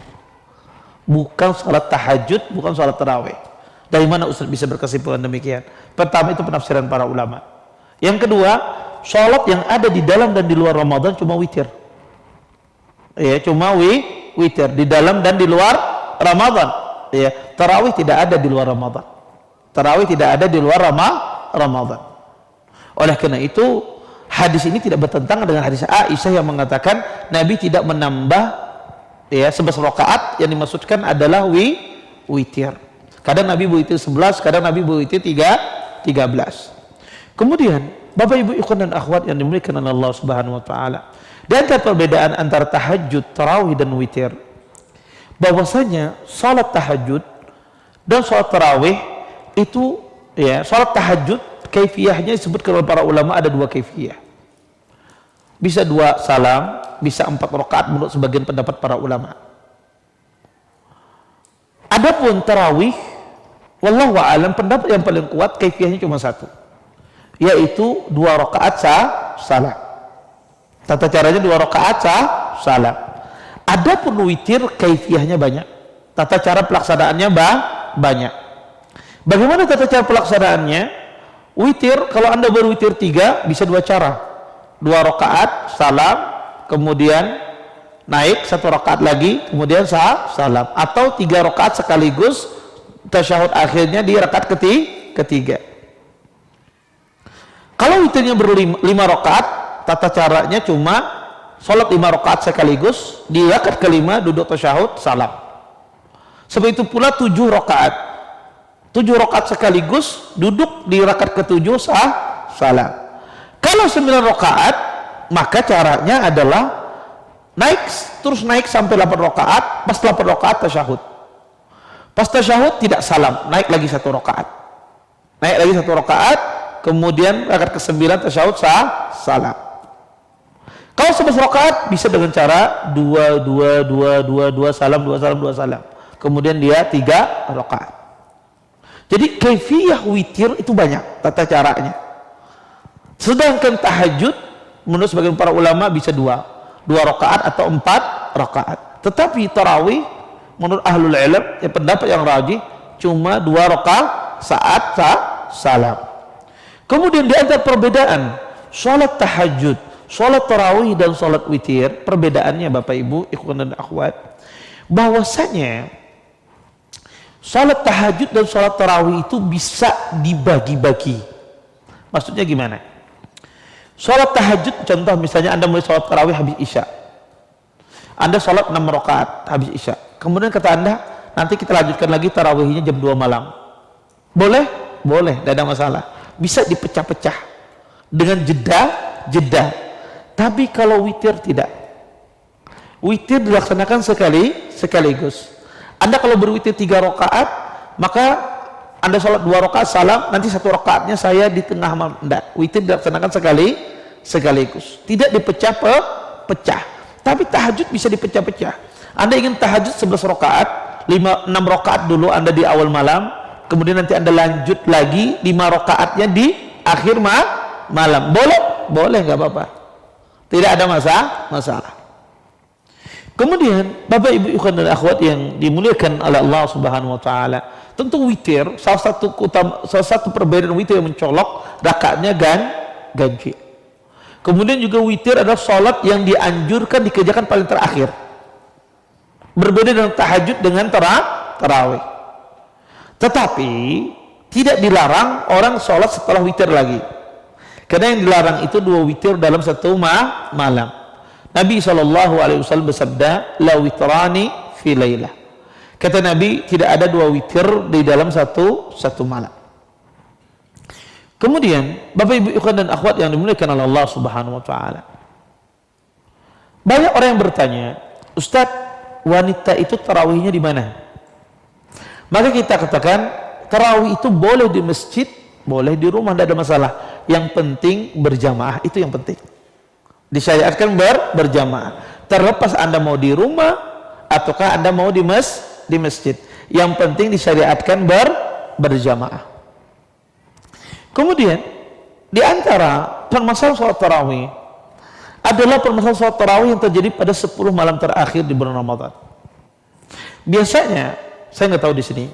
bukan sholat tahajud, bukan sholat tarawih. Dari mana Ustaz bisa berkesimpulan demikian? Pertama, itu penafsiran para ulama. Yang kedua, sholat yang ada di dalam dan di luar Ramadan cuma witir. Ya, cuma witir di dalam dan di luar Ramadan. Ya, tarawih tidak ada di luar Ramadan. Tarawih tidak ada di luar Ramadan. Oleh karena itu, hadis ini tidak bertentangan dengan hadis Aisyah yang mengatakan Nabi tidak menambah 11 rakaat, yang dimaksudkan adalah witir. Kadang Nabi berwitir 11, kadang Nabi berwitir 13. Kemudian, Bapak Ibu ikhwan dan akhwat yang dimuliakan oleh Allah Subhanahu wa taala, di antara perbedaan antara tahajud, tarawih dan witir, bahwasanya salat tahajud dan salat tarawih itu salat tahajud kaifiyahnya disebutkan oleh para ulama ada 2 kaifiyah. Bisa 2 salam, bisa 4 rakaat menurut sebagian pendapat para ulama. Adapun tarawih, wallahu a'lam, pendapat yang paling kuat kaifiyahnya cuma 1, yaitu 2 rakaat salam. Tata caranya 2 rakaat salam. Adapun witir kaifiyahnya banyak, tata cara pelaksanaannya banyak. Bagaimana tata cara pelaksanaannya? Witir, kalau Anda berwitir 3, bisa 2 cara. 2 rakaat salam, kemudian naik 1 rakaat lagi, kemudian salam, atau 3 rakaat sekaligus tasyahud akhirnya di rakaat ketiga. Kalau witirnya ber5 rakaat, tata caranya cuma sholat 5 rakaat sekaligus, di rakaat kelima duduk tasyahud salam. Seperti itu pula 7 rakaat. 7 rakaat sekaligus duduk di rakaat ke-7 salam. Kalau 9 rakaat, maka caranya adalah terus naik sampai 8 rakaat, pas 8 rakaat tasyahud. Pas tasyahud tidak salam, naik lagi 1 rakaat. Naik lagi 1 rakaat, kemudian rakaat ke-9 tasyahud salam. Kalau 11 rakaat bisa dengan cara 2 salam, 2 salam, 2 salam. Kemudian dia 3 rakaat. Jadi kaifiyah witir itu banyak tata caranya. Sedangkan tahajud menurut sebagian para ulama bisa 2 rakaat atau 4 rakaat. Tetapi tarawih menurut ahlul ilm, pendapat yang rajih cuma 2 rakaat saat salam. Kemudian di antara perbedaan sholat tahajud, sholat tarawih dan sholat witir, perbedaannya Bapak Ibu ikhwan dan akhwat, bahwasanya sholat tahajud dan sholat tarawih itu bisa dibagi-bagi. Maksudnya gimana? Sholat tahajud, contoh misalnya Anda mulai sholat tarawih habis isya, Anda sholat 6 rakaat habis isya, kemudian kata Anda nanti kita lanjutkan lagi tarawihnya jam 2 malam. Boleh? Boleh, tidak ada masalah. Bisa dipecah-pecah dengan jeda. Tapi kalau witir tidak. Witir dilaksanakan sekaligus. Anda kalau berwitir 3 rakaat, maka Anda sholat 2 rakaat salam, nanti 1 rakaatnya saya di tengah malam. Tidak, witir dilaksanakan sekaligus. Tidak dipecah-pecah. Tapi tahajud bisa dipecah-pecah. Anda ingin tahajud 11 rakaat, 6 rakaat dulu Anda di awal malam, kemudian nanti Anda lanjut lagi 5 rakaatnya di akhir malam. Boleh, nggak apa-apa. Tidak ada masalah. Kemudian Bapak Ibu ikhwan dan akhwat yang dimuliakan oleh Allah Subhanahu wa taala, tentu witir salah satu perbedaan witir yang mencolok rakaatnya ganjil. Kemudian juga witir adalah sholat yang dianjurkan dikerjakan paling terakhir. Berbeda dengan tahajud dengan tarawih. Tetapi tidak dilarang orang sholat setelah witir lagi. Karena yang dilarang itu 2 witir dalam 1 malam. Nabi SAW bersabda, la witrani fi laylah. Kata Nabi, tidak ada 2 witir di dalam satu malam. Kemudian Bapak Ibu ikhwan dan akhwat yang dimuliakan oleh Allah Subhanahu wa taala, banyak orang yang bertanya, Ustaz, wanita itu tarawihnya di mana? Maka kita katakan tarawih itu boleh di masjid, boleh di rumah, tidak ada masalah. Yang penting berjamaah, itu yang penting. Disyariatkan berjamaah. Terlepas Anda mau di rumah ataukah Anda mau di masjid, yang penting disyariatkan berjamaah. Kemudian Di antara permasalahan sholat tarawih adalah permasalahan sholat tarawih yang terjadi pada 10 malam terakhir di bulan Ramadan. Biasanya, saya nggak tahu di sini.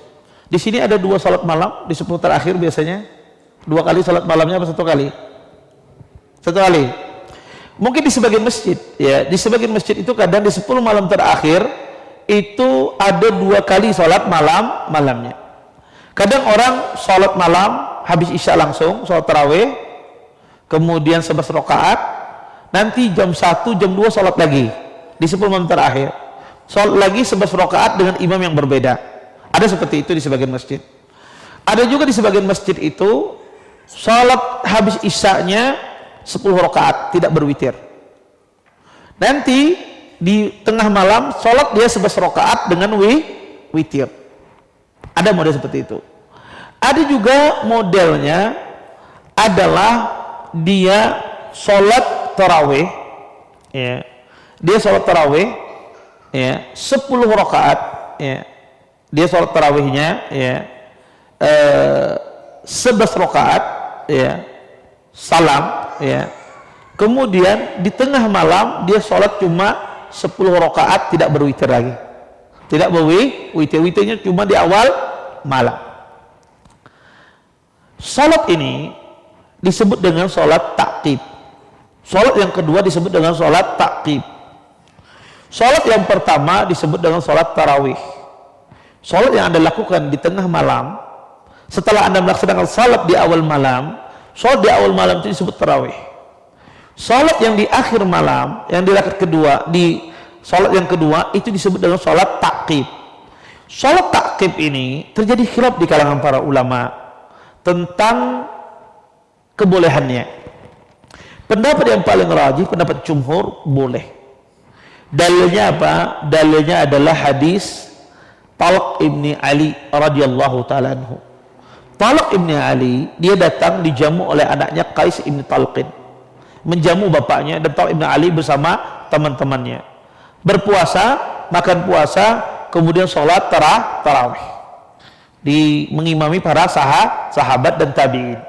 Di sini ada 2 sholat malam di 10 terakhir biasanya. 2 kali sholat malamnya apa 1 kali? 1 kali. Mungkin di sebagian masjid, ya, di sebagian masjid itu kadang di 10 malam terakhir itu ada 2 kali sholat malamnya. Kadang orang sholat malam habis isya langsung sholat tarawih, kemudian 11 rakaat, nanti jam 1, jam 2 sholat lagi di 10 malam terakhir, sholat lagi 11 rakaat dengan imam yang berbeda. Ada seperti itu di sebagian masjid. Ada juga di sebagian masjid itu sholat habis isyanya 10 rakaat, tidak berwitir. Nanti di tengah malam sholat dia 11 rakaat dengan witir. Ada model seperti itu. Ada juga modelnya adalah dia sholat tarawih, ya. Dia sholat tarawih, ya, 10 rakaat, ya. Dia sholat tarawihnya, ya, 11 rakaat, ya, salam, ya. Kemudian di tengah malam dia sholat cuma 10 rakaat, tidak berwitir lagi, tidak berwitir, witirnya cuma di awal malam. Sholat ini disebut dengan sholat ta'qib. Sholat yang kedua disebut dengan sholat ta'qib. Sholat yang pertama disebut dengan sholat tarawih. Sholat yang Anda lakukan di tengah malam setelah Anda melaksanakan sholat di awal malam, sholat di awal malam itu disebut tarawih. Sholat yang di akhir malam, yang di rakaat kedua, di sholat yang kedua itu disebut dengan sholat ta'qib. Sholat ta'qib ini terjadi khilaf di kalangan para ulama tentang kebolehannya. Pendapat yang paling rajih, pendapat jumhur, boleh. Dalilnya apa? Dalilnya adalah hadis Talq ibni Ali radhiyallahu ta'ala anhu. Talq ibni Ali, dia datang dijamu oleh anaknya Qais ibni Talqin, menjamu bapaknya, dan Talq ibni Ali bersama teman-temannya berpuasa, makan puasa, kemudian sholat tarawih, mengimami para sahabat dan tabi'in.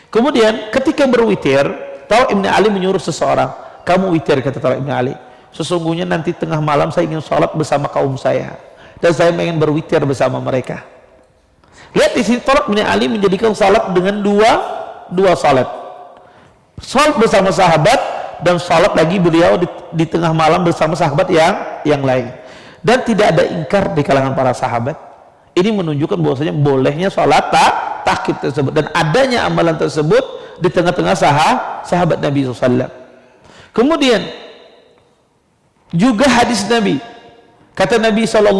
Kemudian ketika berwitir, Talq ibni Ali menyuruh seseorang, kamu witir, kata Talq ibni Ali, sesungguhnya nanti tengah malam saya ingin sholat bersama kaum saya dan saya ingin berwitir bersama mereka. Lihat di sini Talq ibni Ali menjadikan sholat dengan dua sholat bersama sahabat dan sholat lagi beliau di tengah malam bersama sahabat yang lain, dan tidak ada ingkar di kalangan para sahabat. Ini menunjukkan bahwasanya bolehnya sholat ta'qib tersebut dan adanya amalan tersebut di tengah-tengah sahabat Nabi SAW. Kemudian juga hadis Nabi, kata Nabi SAW,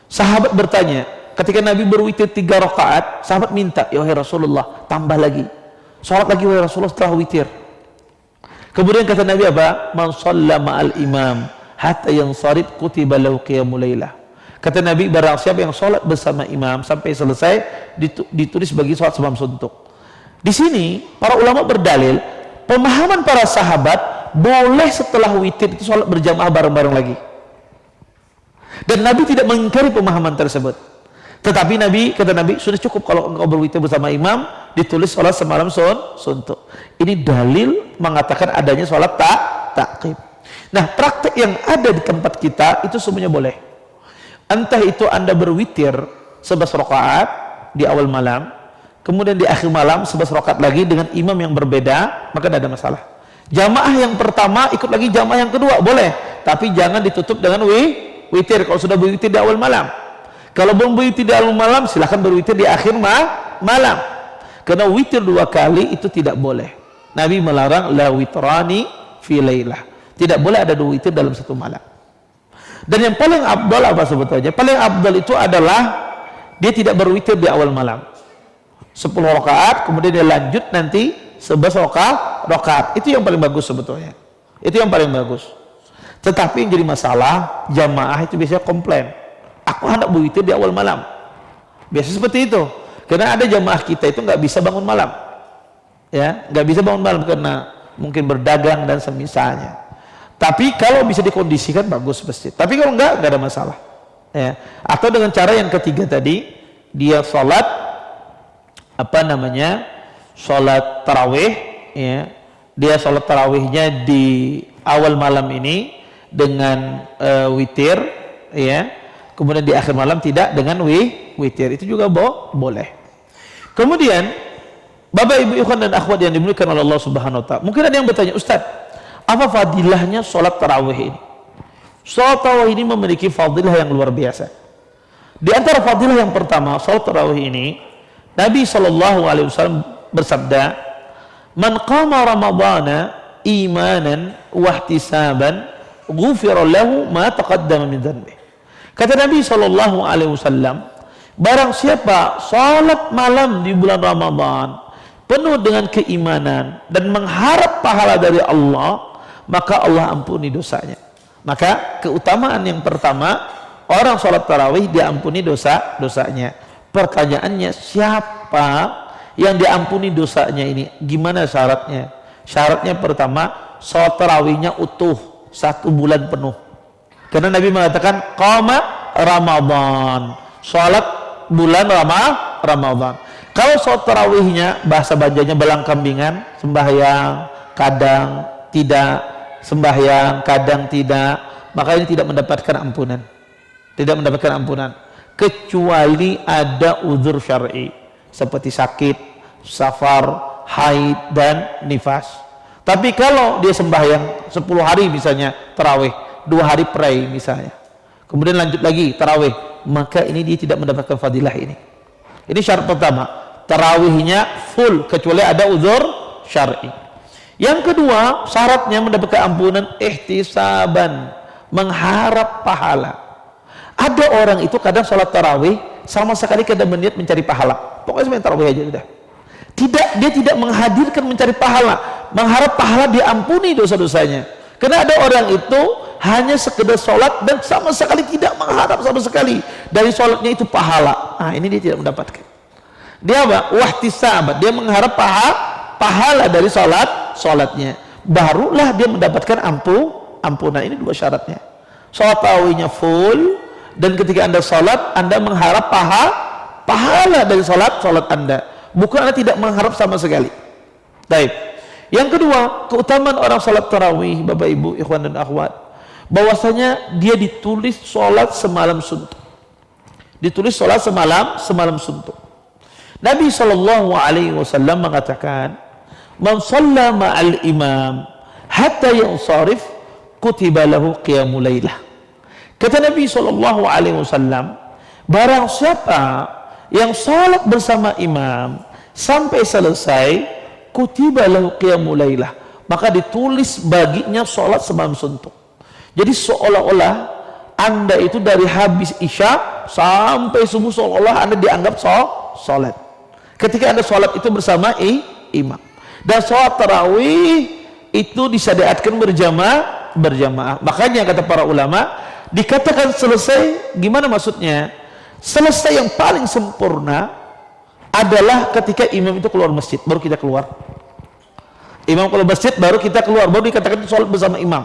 sahabat bertanya ketika Nabi berwitir 3 rakaat, sahabat minta, ya wahai Rasulullah, tambah lagi, sholat lagi wahai Rasulullah setelah witir. Kemudian kata Nabi apa? Man shalla ma'al imam hatta yansarif kutiba lahu qiyamul lailah. Kata Nabi, barang siapa yang sholat bersama imam sampai selesai, ditulis bagi sholat sebelum suntuk. Di sini para ulama berdalil pemahaman para sahabat boleh setelah witir itu sholat berjamaah bareng-bareng lagi, dan Nabi tidak mengingkari pemahaman tersebut. Tetapi kata Nabi, sudah cukup kalau engkau berwitir bersama imam, ditulis sholat semalam suntuk. Ini dalil mengatakan adanya sholat ta'qib. Nah, praktek yang ada di tempat kita itu semuanya boleh. Entah itu Anda berwitir 11 rakaat di awal malam, kemudian di akhir malam 11 rakaat lagi dengan imam yang berbeda, maka tidak ada masalah. Jamaah yang pertama ikut lagi jamaah yang kedua, boleh, tapi jangan ditutup dengan witir kalau sudah berwitir di awal malam. Kalau belum berwitir di awal malam, silahkan berwitir di akhir malam, karena witir 2 kali itu tidak boleh. Nabi melarang la witrani fi lailah, tidak boleh ada 2 witir dalam 1 malam. Dan yang paling afdal apa sebetulnya? Paling afdal itu adalah dia tidak berwitir di awal malam 10 rakaat, kemudian dia lanjut nanti 11 rakaat. Itu yang paling bagus sebetulnya. Itu yang paling bagus. Tetapi yang jadi masalah, jamaah itu biasanya komplain, aku hendak berwitir di awal malam. Biasa seperti itu. Karena ada jamaah kita itu nggak bisa bangun malam, ya, nggak bisa bangun malam karena mungkin berdagang dan semisalnya. Tapi kalau bisa dikondisikan bagus masjid. Tapi kalau nggak ada masalah, ya. Atau dengan cara yang ketiga tadi, dia sholat sholat tarawih, ya, dia sholat tarawihnya di awal malam ini dengan witir, ya, kemudian di akhir malam tidak dengan witir, itu juga boleh. Kemudian Bapak Ibu ikhwan dan akhwat yang dimuliakan oleh Allah Subhanahu wa taala, mungkin ada yang bertanya, Ustaz, apa fadilahnya sholat tarawih ini? Sholat tarawih ini memiliki fadilah yang luar biasa. Di antara fadilah yang pertama, sholat tarawih ini, Nabi SAW bersabda, "Man qama Ramadhana imanan wa ihtisaban, ghufira lahu ma taqaddama min dhanbi." Kata Nabi SAW, barang siapa sholat malam di bulan Ramadan penuh dengan keimanan dan mengharap pahala dari Allah, maka Allah ampuni dosanya. Maka keutamaan yang pertama, orang sholat tarawih diampuni dosanya. Pertanyaannya, siapa yang diampuni dosanya ini? Gimana syaratnya? Syaratnya pertama, sholat tarawihnya utuh 1 bulan penuh. Karena Nabi mengatakan qama Ramadan, sholat bulan Ramadan. Kalau sholat tarawihnya bahasa Banjarnya belang kambingan, sembahyang kadang tidak, sembahyang kadang tidak, maka ini tidak mendapatkan ampunan. Tidak mendapatkan ampunan kecuali ada uzur syar'i seperti sakit, safar, haid dan nifas. Tapi kalau dia sembahyang 10 hari misalnya tarawih, 2 hari pray misalnya, kemudian lanjut lagi tarawih, maka ini dia tidak mendapatkan fadilah ini. Ini syarat pertama, tarawihnya full kecuali ada uzur syar'i. Yang kedua, syaratnya mendapatkan ampunan ihtisaban, mengharap pahala. Ada orang itu kadang sholat tarawih sama sekali kadang berniat mencari pahala, pokoknya main tarawih aja udah. Dia tidak menghadirkan mencari pahala, mengharap pahala diampuni dosa-dosanya. Karena ada orang itu hanya sekedar sholat dan sama sekali tidak mengharap sama sekali dari sholatnya itu pahala. Nah, ini dia tidak mendapatkan. Dia apa? Wahtisabat, dia mengharap pahala dari sholatnya, barulah dia mendapatkan ampunan. Ini 2 syaratnya. Sholat tarawihnya full, dan ketika Anda sholat, Anda mengharap pahala dari sholat Anda, bukan Anda tidak mengharap sama sekali. Baik. Yang kedua, keutamaan orang sholat tarawih, Bapak Ibu ikhwan dan akhwat, bahwasanya dia ditulis sholat semalam suntuk. Ditulis sholat semalam suntuk. Nabi SAW mengatakan, "Man shalla ma'al imam hatta yansarif kutiba lahu qiyamul lailah." Kata Nabi SAW, barang siapa yang salat bersama imam sampai selesai, kutiba lahu qiyamul lailah, maka ditulis baginya salat semalam suntuk. Jadi seolah-olah Anda itu dari habis isya sampai subuh, seolah-olah Anda dianggap salat. Ketika Anda salat itu bersama imam. Dan sholat tarawih itu disyariatkan berjamaah. Makanya kata para ulama, dikatakan selesai, gimana maksudnya? Selesai yang paling sempurna adalah ketika imam itu keluar masjid, baru kita keluar. Imam keluar masjid, baru kita keluar, baru dikatakan sholat bersama imam.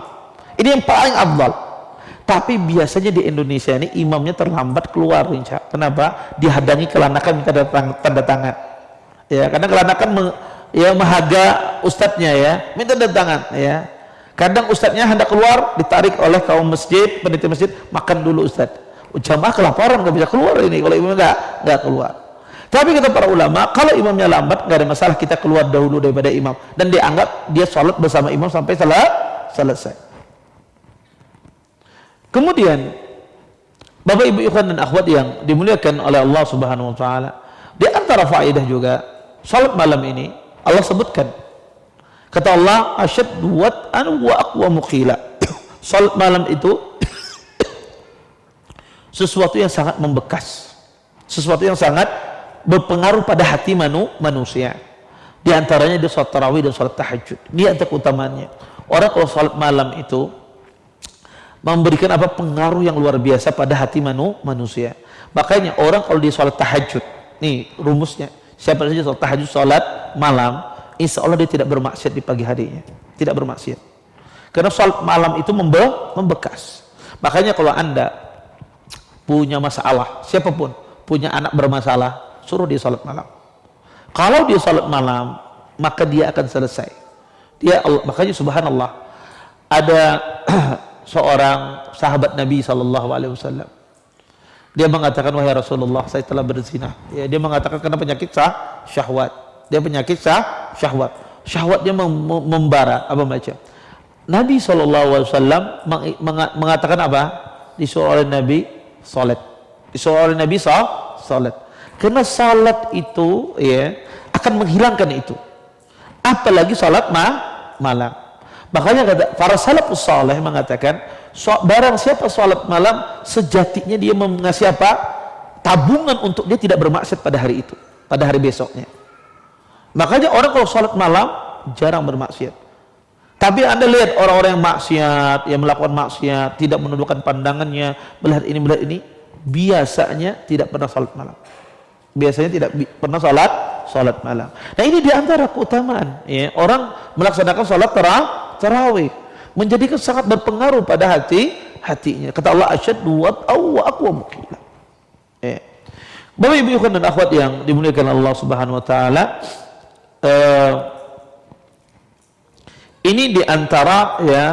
Ini yang paling afdal. Tapi biasanya di Indonesia ini imamnya terlambat keluar. Kenapa? Dihadangi kelanakan minta tanda tangan. Ya, karena kelanakan mahaga ustadznya, ya, minta tanda tangan, ya. Kadang ustadznya hendak keluar, ditarik oleh kaum masjid, panitia masjid, makan dulu ustadz. Jamaah kelaparan, nggak bisa keluar ini kalau imam nggak keluar. Tapi kata para ulama, kalau imamnya lambat nggak ada masalah, kita keluar dahulu daripada imam, dan dianggap dia sholat bersama imam sampai selesai. Kemudian Bapak Ibu ikhwan dan akhwat yang dimuliakan oleh Allah Subhanahu wa taala, di antara faedah juga salat malam ini Allah sebutkan, kata Allah, asyaddu wat'an wa aqwamu qila. Salat malam itu sesuatu yang sangat membekas, sesuatu yang sangat berpengaruh pada hati manusia. Di antaranya dia salat tarawih dan salat tahajud. Ini antara keutamaannya. Orang kalau salat malam itu memberikan apa, pengaruh yang luar biasa pada hati manusia. Makanya orang kalau dia salat tahajud, nih rumusnya, siapa saja salat tahajud, salat malam, insya Allah dia tidak bermaksiat di pagi harinya, tidak bermaksiat. Karena salat malam itu membekas. Makanya kalau Anda punya masalah, siapapun punya anak bermasalah, suruh dia salat malam. Kalau dia salat malam, maka dia akan selesai. Makanya subhanallah, ada seorang sahabat Nabi SAW. Dia mengatakan, wahai Rasulullah, saya telah berzina. Ya, dia mengatakan karena penyakit syahwat. Dia penyakit syahwat. Syahwatnya membara, apa macam. Nabi SAW mengatakan apa? Disuruh oleh Nabi salat. Disuruh oleh Nabi salat. Karena salat itu ya akan menghilangkan itu. Apalagi salat malam. Makanya kata para salafus saleh mengatakan, barang siapa salat malam, sejatinya dia mengasih apa? Tabungan untuk dia tidak bermaksiat pada hari itu, pada hari besoknya. Makanya orang kalau salat malam jarang bermaksiat. Tapi Anda lihat orang-orang yang maksiat, yang melakukan maksiat, tidak menundukkan pandangannya, melihat ini, biasanya tidak pernah salat malam. Biasanya tidak pernah salat malam. Nah, ini diantara keutamaan ya, orang melaksanakan salat tarawih menjadikan sangat berpengaruh pada hatinya. Kata Allah, asyaddu wa aqwa muqila. Bapak Ibu dan akhwat yang dimuliakan Allah Subhanahu wa taala, ini diantara ya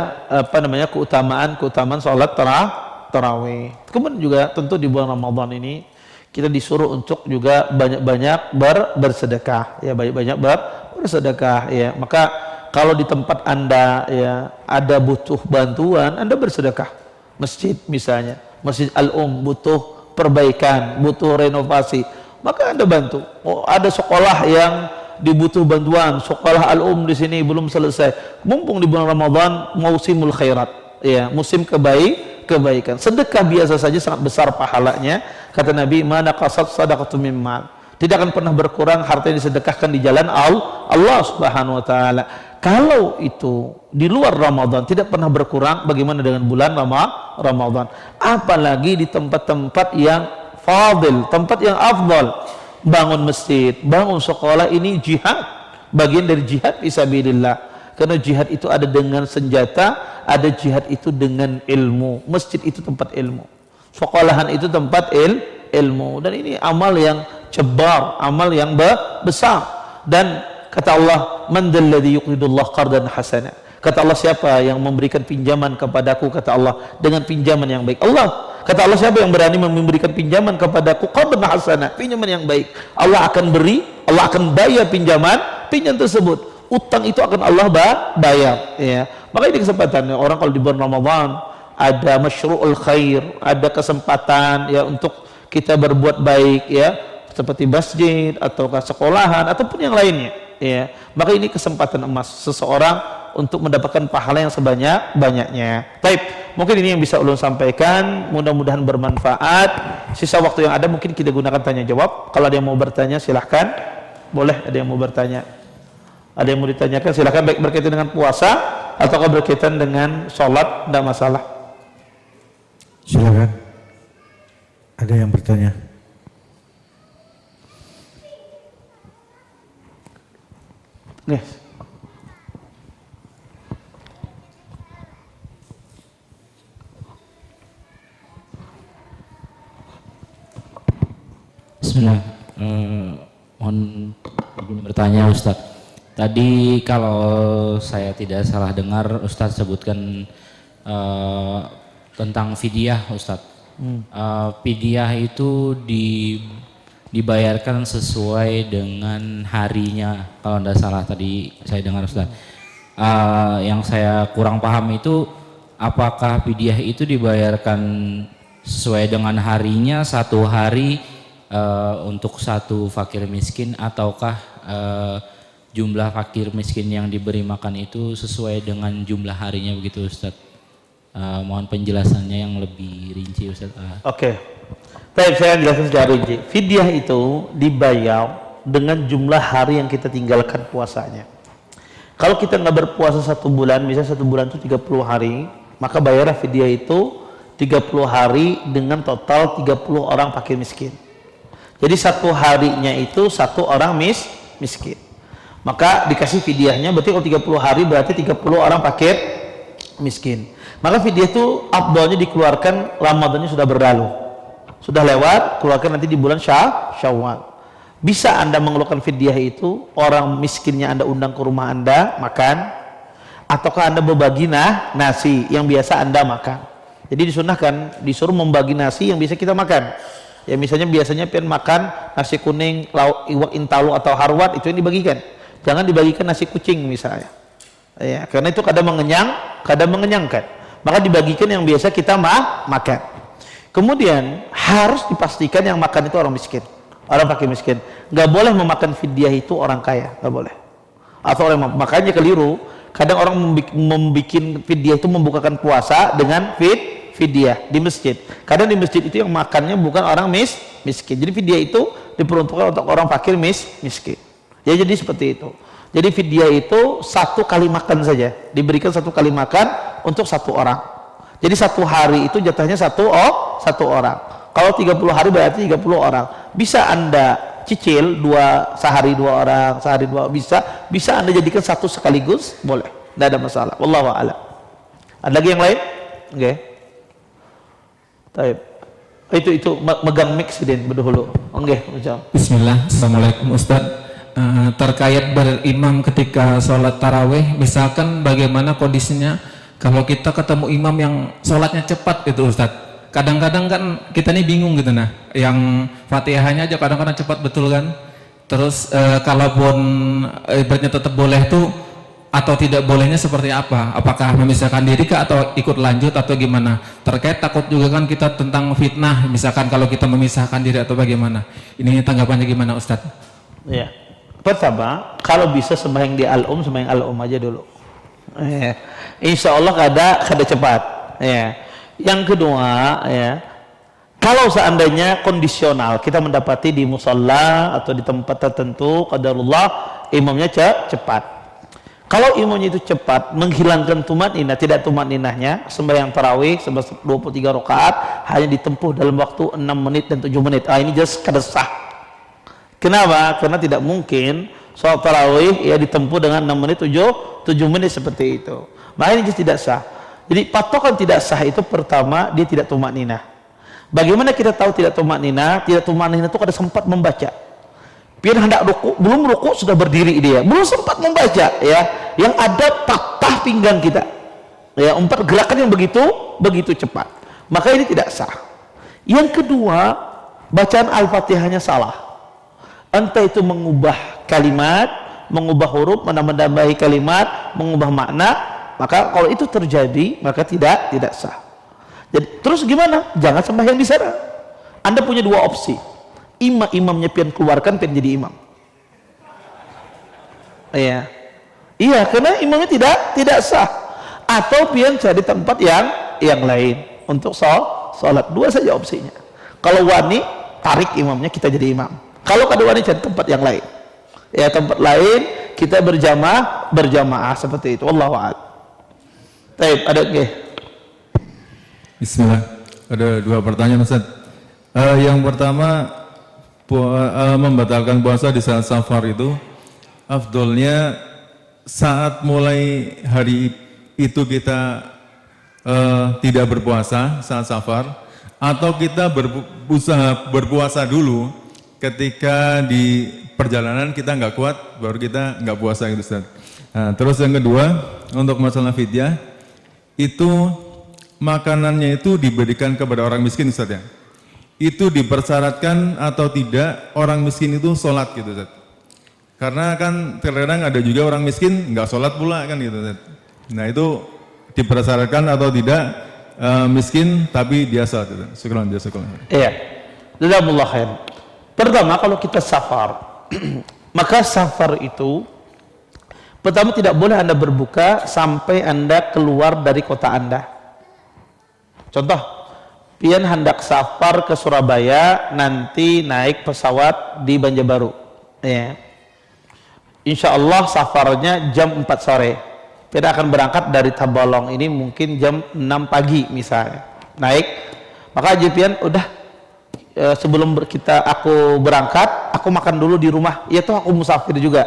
keutamaan salat tarawih. Kemudian juga tentu di bulan Ramadan ini kita disuruh untuk juga banyak-banyak bersedekah ya, banyak-banyak bersedekah ya. Maka kalau di tempat Anda ya ada butuh bantuan, Anda bersedekah. Masjid misalnya, Masjid Al-Um butuh perbaikan, butuh renovasi, maka Anda bantu. Oh, ada sekolah yang dibutuh bantuan, sekolah Al-Um di sini belum selesai. Mumpung di bulan Ramadan musimul khairat, ya, musim kebaikan. Sedekah biasa saja sangat besar pahalanya. Kata Nabi, "Mana qasad sadaqatu min mal." Tidak akan pernah berkurang harta yang disedekahkan di jalan Allah Subhanahu wa taala. Kalau itu di luar Ramadan tidak pernah berkurang, bagaimana dengan bulan Ramadan? Apalagi di tempat-tempat yang fadil, tempat yang afdal. Bangun masjid, bangun sekolah, ini jihad, bagian dari jihad fisabilillah. Karena jihad itu ada dengan senjata, ada jihad itu dengan ilmu. Masjid itu tempat ilmu, sekolahan itu tempat ilmu, dan ini amal yang cebar, amal yang besar. Dan kata Allah, man dzalladzi yuqridullah qardan hasana. Kata Allah, siapa yang memberikan pinjaman kepadaku, kata Allah, dengan pinjaman yang baik. Kata Allah, siapa yang berani memberikan pinjaman kepadaku qardan hasana, pinjaman yang baik, Allah akan beri, Allah akan bayar pinjaman tersebut. Utang itu akan Allah bayar ya. Maka ini kesempatan orang kalau di bulan Ramadan ada masyru'ul khair, ada kesempatan ya untuk kita berbuat baik ya, seperti masjid atau sekolahan ataupun yang lainnya ya. Maka ini kesempatan emas seseorang untuk mendapatkan pahala yang sebanyak-banyaknya. Baik, mungkin ini yang bisa ulun sampaikan, mudah-mudahan bermanfaat. Sisa waktu yang ada mungkin kita gunakan tanya jawab. Kalau ada yang mau bertanya silahkan, boleh, ada yang mau bertanya, ada yang mau ditanyakan silahkan, baik berkaitan dengan puasa atau berkaitan dengan sholat, tidak masalah. Silakan, ada yang bertanya. Nih. Bismillah. Mohon izin bertanya Ustadz. Tadi kalau saya tidak salah dengar Ustadz sebutkan tentang fidyah Ustadz. Fidyah itu dibayarkan sesuai dengan harinya, kalau tidak salah tadi saya dengar Ustadz. Yang saya kurang paham itu, apakah fidyah itu dibayarkan sesuai dengan harinya, satu hari untuk satu fakir miskin, ataukah jumlah fakir miskin yang diberi makan itu sesuai dengan jumlah harinya, begitu Ustaz? Mohon penjelasannya yang lebih rinci Ustaz. Oke. Baik, saya jelaskan secara rinci. Fidyah itu dibayar dengan jumlah hari yang kita tinggalkan puasanya. Kalau kita nggak berpuasa 1 bulan, misalnya 1 bulan itu 30 hari, maka bayarlah fidyah itu 30 hari dengan total 30 orang fakir miskin. Jadi 1 harinya itu 1 orang miskin. Maka dikasih fidyahnya, berarti kalau 30 hari berarti 30 orang fakir miskin. Maka fidyah itu afdalnya dikeluarkan Ramadannya sudah berlalu, sudah lewat, keluarkan nanti di bulan Syawal. Bisa Anda mengeluarkan fidyah itu, orang miskinnya Anda undang ke rumah Anda makan, ataukah Anda berbagi nasi yang biasa Anda makan. Jadi disunahkan, disuruh membagi nasi yang biasa kita makan. Ya misalnya biasanya pian makan nasi kuning, iwak intalu atau harwat, itu yang dibagikan. Jangan dibagikan nasi kucing misalnya. Ya, karena itu kadang mengenyangkan. Maka dibagikan yang biasa kita makan. Kemudian harus dipastikan yang makan itu orang miskin, orang fakir miskin. Nggak boleh memakan fidyah itu orang kaya, nggak boleh. Atau orang, makanya keliru. Kadang orang membuat fidyah itu membukakan puasa dengan fidyah di masjid. Kadang di masjid itu yang makannya bukan orang miskin. Jadi fidyah itu diperuntukkan untuk orang fakir miskin. Ya jadi seperti itu. Jadi fidyah itu satu kali makan saja, diberikan satu kali makan untuk satu orang. Jadi satu hari itu jatahnya satu orang. Kalau 30 hari berarti 30 orang. Bisa Anda cicil sehari dua orang, sehari dua, bisa Anda jadikan satu sekaligus, boleh, tidak ada masalah. Wallahu a'lam. Ada lagi yang lain? Oke. Okay. Itu megang mix din berdahulu. Oke, macam. Bismillah. Assalamualaikum Ustaz. Terkait berimam ketika sholat tarawih, misalkan bagaimana kondisinya kalau kita ketemu imam yang sholatnya cepat gitu Ustaz. Kadang-kadang kan kita nih bingung gitu nah, yang fatihahnya aja kadang-kadang cepat betul kan. Terus kalaupun ibaratnya tetap boleh tuh atau tidak bolehnya seperti apa? Apakah memisahkan diri kah atau ikut lanjut atau gimana? Terkait takut juga kan kita tentang fitnah, misalkan kalau kita memisahkan diri atau bagaimana? Ini tanggapannya gimana Ustaz? Ya. Pertama, kalau bisa sembahyang di sembahyang al-um aja dulu. Insya Allah kada cepat. Ya. Yang kedua, ya, kalau seandainya kondisional kita mendapati di musalla atau di tempat tertentu, qadarullah imamnya cepat. Kalau imamnya itu cepat menghilangkan tumatninah, tidak tumatninahnya, sembahyang tarawih 23 rakaat hanya ditempuh dalam waktu 6 menit dan 7 menit. Ini jelas kada sah. Kenapa? Karena tidak mungkin sholat tarawih ya ditempuh dengan 6 menit 7 menit seperti itu. Makanya ini tidak sah. Jadi patokan tidak sah itu pertama dia tidak tumakninah. Bagaimana kita tahu tidak tumakninah? Tidak tumakninah itu kada sempat membaca. Pian hendak ruku, belum ruku sudah berdiri dia, belum sempat membaca ya. Yang ada patah pinggang kita. Ya, 4 gerakan yang begitu cepat. Maka ini tidak sah. Yang kedua, bacaan Al-Fatihahnya salah. Entah itu mengubah kalimat, mengubah huruf, menambahi kalimat, mengubah makna, maka kalau itu terjadi maka tidak sah. Jadi terus gimana? Jangan sembahyang di sana. Anda punya dua opsi. Imamnya pian keluarkan pian jadi imam. Iya, karena imamnya tidak sah. Atau pian cari tempat yang lain untuk sholat. Dua saja opsinya. Kalau wani tarik imamnya, kita jadi imam. Kalau kada wani cari tempat yang lain. Ya, tempat lain kita berjamaah seperti itu. Wallahu a'lam. Baik, ada Bismillah. Ada 2 pertanyaan Ustaz. Yang pertama, membatalkan puasa di saat safar itu afdolnya saat mulai hari itu kita tidak berpuasa saat safar, atau kita berusaha berpuasa dulu ketika di perjalanan kita nggak kuat baru kita nggak puasa gitu Ustaz. Nah, terus yang kedua, untuk masalah fidyah itu makanannya itu diberikan kepada orang miskin Ustaz ya. Itu dipersyaratkan atau tidak orang miskin itu sholat gitu Ustaz. Karena kan terkadang ada juga orang miskin nggak sholat pula kan gitu Ustaz. Nah itu dipersyaratkan atau tidak miskin tapi dia sholat Ustaz. Syukran. Iya. Jazakumullah khair. Pertama, kalau kita safar maka safar itu pertama tidak boleh Anda berbuka sampai Anda keluar dari kota Anda. Contoh, pian hendak safar ke Surabaya, nanti naik pesawat di Banjarbaru. Ya. Insya Allah safarnya jam 4 sore. Pian akan berangkat dari Tabalong ini mungkin jam 6 pagi misalnya. Naik, maka aja pian udah sebelum aku berangkat, aku makan dulu di rumah. Ya toh aku musafir juga.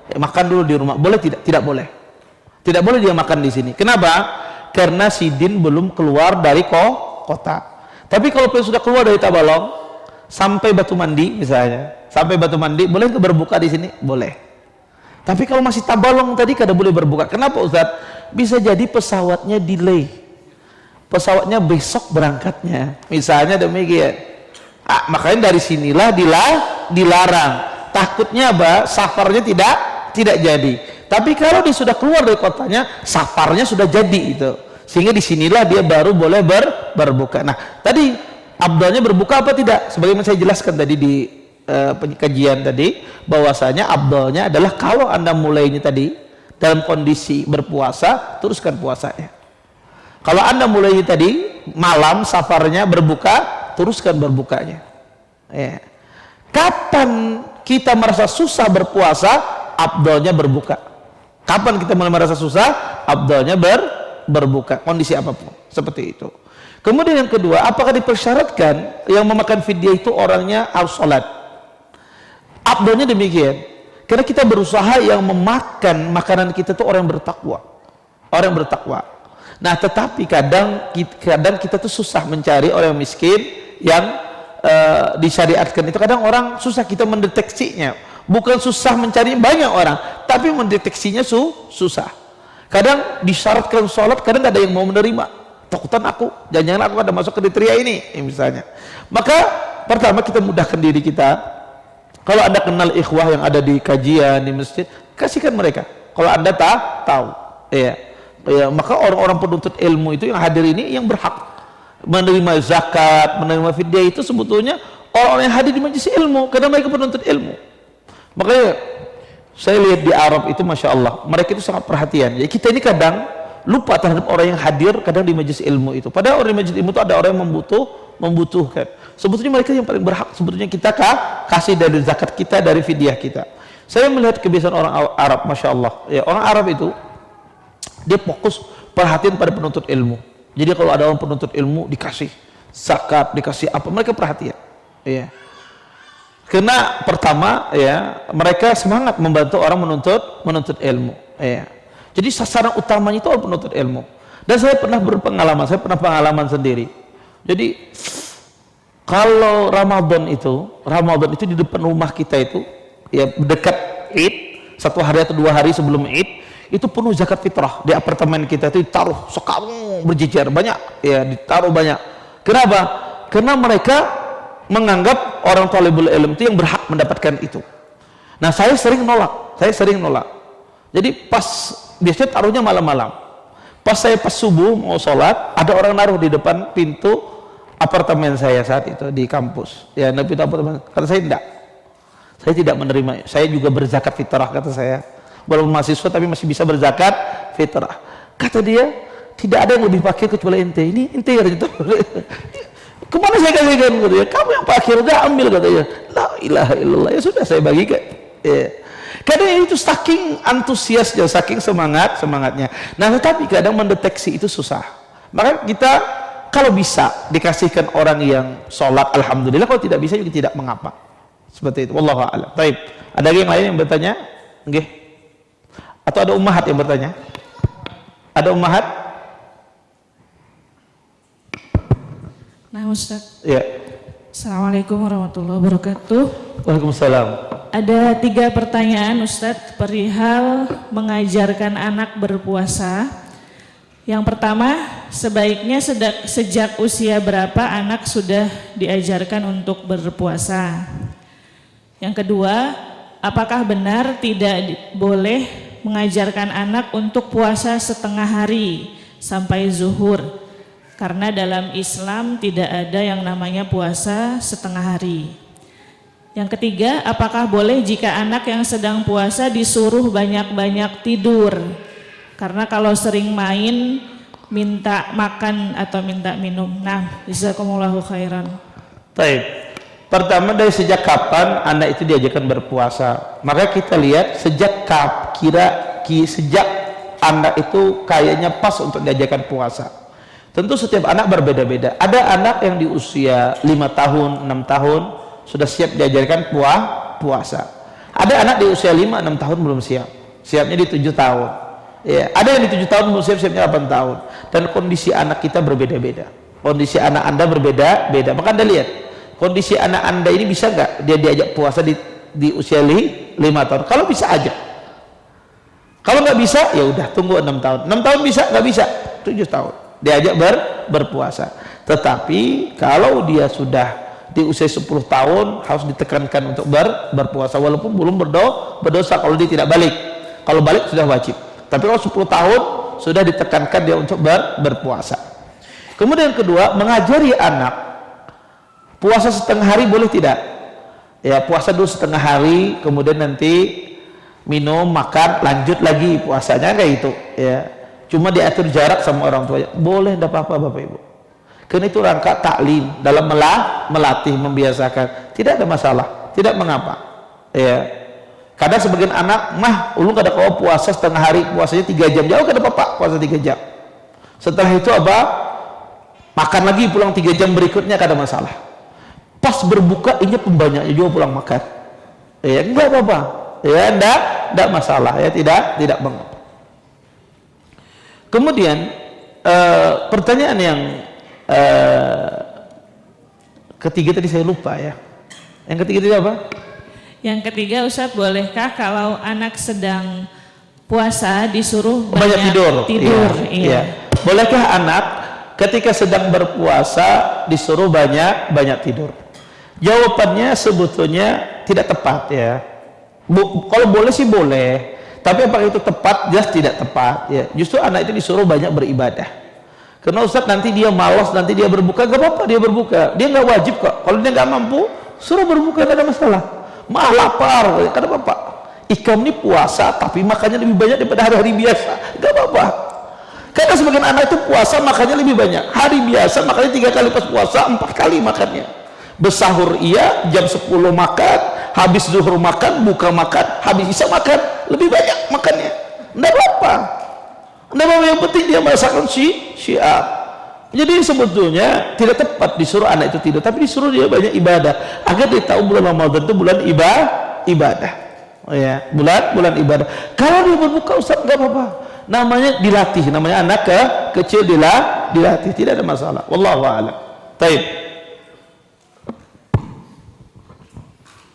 Makan dulu di rumah. Boleh tidak? Tidak boleh. Tidak boleh dia makan di sini. Kenapa? Karena sidin belum keluar dari kota. Tapi kalau sudah keluar dari Tabalong, sampai batu mandi misalnya, sampai batu mandi boleh nggak berbuka di sini? Boleh. Tapi kalau masih tabalong tadi kada boleh berbuka. Kenapa Ustaz? Bisa jadi pesawatnya delay, pesawatnya besok berangkatnya, misalnya demikian. Makanya dari sinilah dilarang. Takutnya apa? Safarnya tidak jadi. Tapi kalau dia sudah keluar dari kotanya, safarnya sudah jadi itu. Sehingga disinilah dia baru boleh berbuka. Nah, tadi afdalnya berbuka apa tidak? Sebagaimana saya jelaskan tadi di kajian tadi, bahwasanya afdalnya adalah kalau Anda mulainya tadi dalam kondisi berpuasa, teruskan puasanya. Kalau Anda mulainya tadi malam safarnya berbuka, teruskan berbukanya. Ya. Kapan kita merasa susah berpuasa, afdalnya berbuka. Kapan kita mulai merasa susah, afdalnya berbuka, kondisi apapun seperti itu. Kemudian yang kedua, apakah dipersyaratkan yang memakan fidyah itu orangnya harus sholat? Afdalnya demikian, karena kita berusaha yang memakan makanan kita itu orang yang bertakwa, orang yang bertakwa. Nah, tetapi kadang kita tuh susah mencari orang miskin yang disyariatkan itu. Kadang orang susah kita mendeteksinya. Bukan susah mencari banyak orang, tapi mendeteksinya susah. Kadang disyaratkan sholat, kadang ada yang mau menerima. Takutan aku, jangan-jangan aku ada masuk kriteria ini, misalnya. Maka pertama kita mudahkan diri kita. Kalau Anda kenal ikhwah yang ada di kajian di masjid, kasihkan mereka. Kalau Anda tahu, ya, maka orang-orang penuntut ilmu itu yang hadir ini yang berhak menerima zakat, menerima fidyah itu sebetulnya orang-orang yang hadir di majelis ilmu, karena mereka penuntut ilmu. Makanya saya lihat di Arab itu, masya Allah, mereka itu sangat perhatian. Jadi kita ini kadang lupa terhadap orang yang hadir kadang di majelis ilmu itu. Padahal orang di majelis ilmu itu ada orang yang membutuhkan. Sebetulnya mereka yang paling berhak. Sebetulnya kita kasih dari zakat kita, dari fidyah kita. Saya melihat kebiasaan orang Arab, masya Allah. Ya, orang Arab itu dia fokus perhatian pada penuntut ilmu. Jadi kalau ada orang penuntut ilmu dikasih zakat, dikasih apa, mereka perhatian. Ya. Karena pertama ya mereka semangat membantu orang menuntut ilmu. Ya. Jadi sasaran utamanya itu orang penuntut ilmu. Dan saya pernah berpengalaman, saya pernah pengalaman sendiri. Jadi kalau Ramadan itu di depan rumah kita itu ya dekat Id, 1 hari atau 2 hari sebelum Id itu penuh zakat fitrah. Di apartemen kita itu ditaruh sekarung berjejer banyak, ya ditaruh banyak. Kenapa? Karena mereka menganggap orang talibul ilm itu yang berhak mendapatkan itu. Nah, saya sering nolak. Jadi biasanya taruhnya malam-malam. Pas subuh mau sholat, ada orang naruh di depan pintu apartemen saya saat itu di kampus. Ya, di pintu apartemen. Kata saya enggak. Saya tidak menerima. Saya juga berzakat fitrah, kata saya. Walaupun mahasiswa tapi masih bisa berzakat fitrah. Kata dia, tidak ada yang lebih fakir kecuali ente. Ini ente gitu. Kemana saya kasihkan? Katanya, kamu yang fakir, udah ambil, katanya. La ilaha illallah, ya sudah saya bagikan. Ya. Kadang itu saking antusiasnya, saking semangatnya. Nah, tetapi kadang mendeteksi itu susah. Maka kita kalau bisa dikasihkan orang yang sholat, alhamdulillah. Kalau tidak bisa juga tidak mengapa. Seperti itu. Wallahu a'lam. Baik. Ada lagi yang lain yang bertanya? Nggih. Atau ada ummahat yang bertanya? Ada ummahat? Nah, Ustaz. Ya. Assalamualaikum warahmatullahi wabarakatuh. Waalaikumsalam. Ada 3 pertanyaan, Ustaz, perihal mengajarkan anak berpuasa. Yang pertama, sebaiknya sejak usia berapa anak sudah diajarkan untuk berpuasa? Yang kedua, apakah benar tidak boleh mengajarkan anak untuk puasa setengah hari sampai zuhur? Karena dalam Islam tidak ada yang namanya puasa setengah hari. Yang ketiga, apakah boleh jika anak yang sedang puasa disuruh banyak-banyak tidur? Karena kalau sering main, minta makan atau minta minum. Nah, jazakumullahu khairan. Baik. Pertama, dari sejak kapan anak itu diajarkan berpuasa? Maka kita lihat sejak sejak anak itu kayaknya pas untuk diajarkan puasa. Tentu setiap anak berbeda-beda. Ada anak yang di usia 5 tahun, 6 tahun sudah siap diajarkan puasa. Ada anak di usia 5, 6 tahun belum siap. Siapnya di 7 tahun. Ya, ada yang di 7 tahun belum siap, siapnya 8 tahun. Dan kondisi anak kita berbeda-beda. Kondisi anak Anda berbeda-beda. Maka Anda lihat, kondisi anak Anda ini bisa nggak dia diajak puasa di usia 5 tahun? Kalau bisa aja. Kalau nggak bisa, ya udah tunggu 6 tahun. 6 tahun bisa, nggak bisa 7 tahun. Diajak berpuasa. Tetapi kalau dia sudah di usia 10 tahun harus ditekankan untuk berpuasa walaupun belum berdosa kalau dia tidak balik. Kalau balik sudah wajib. Tapi kalau 10 tahun sudah ditekankan dia untuk berpuasa. Kemudian kedua, mengajari anak puasa setengah hari boleh tidak? Ya, puasa dulu setengah hari, kemudian nanti minum, makan, lanjut lagi puasanya, kayak itu ya. Cuma diatur jarak sama orang tua, boleh, tidak apa-apa Bapak Ibu. Karena itu rangka taklim dalam melatih, membiasakan, tidak ada masalah, tidak mengapa ya. Kadang sebagian anak, mah ulun kada kau puasa setengah hari, puasanya 3 jam, jauh kada apa-apa puasa 3 jam. Setelah itu apa? Makan lagi pulang 3 jam berikutnya, kada masalah. Pas berbuka ini pembanyaknya juga pulang makan, ya enggak apa-apa. Ya, tidak masalah ya, tidak mengapa. Kemudian pertanyaan yang ketiga tadi saya lupa ya. Yang ketiga itu apa? Yang ketiga, Ustadz, bolehkah kalau anak sedang puasa disuruh banyak tidur? Iya. Bolehkah anak ketika sedang berpuasa disuruh banyak tidur? Jawabannya sebetulnya tidak tepat ya. Kalau boleh sih boleh, tapi apakah itu tepat? Jelas tidak tepat ya. Justru anak itu disuruh banyak beribadah. Karena Ustadz nanti dia malas, nanti dia berbuka, gak apa-apa dia berbuka, dia nggak wajib kok. Kalau dia nggak mampu, suruh berbuka, gak ada masalah. Malah lapar, gak ada apa-apa. Ikam ini puasa, tapi makannya lebih banyak daripada hari-hari biasa, gak apa-apa. Karena sebagian anak itu puasa makannya lebih banyak. Hari biasa makannya 3 kali, pas puasa 4 kali makannya. Bersahur iya, jam 10 makan, habis zuhur makan, buka makan, habis isya makan, lebih banyak makannya. Enggak apa-apa. Enggak apa-apa, yang penting dia merasakan syiar. Jadi sebetulnya tidak tepat disuruh anak itu tidur, tapi disuruh dia banyak ibadah agar dia tahu bulan Ramadan itu bulan ibadah. Oh ya, bulan ibadah. Kalau dia berbuka, Ustaz, enggak apa-apa. Namanya dilatih, namanya anak kecil dilatih, tidak ada masalah. Wallahu a'lam. Baik.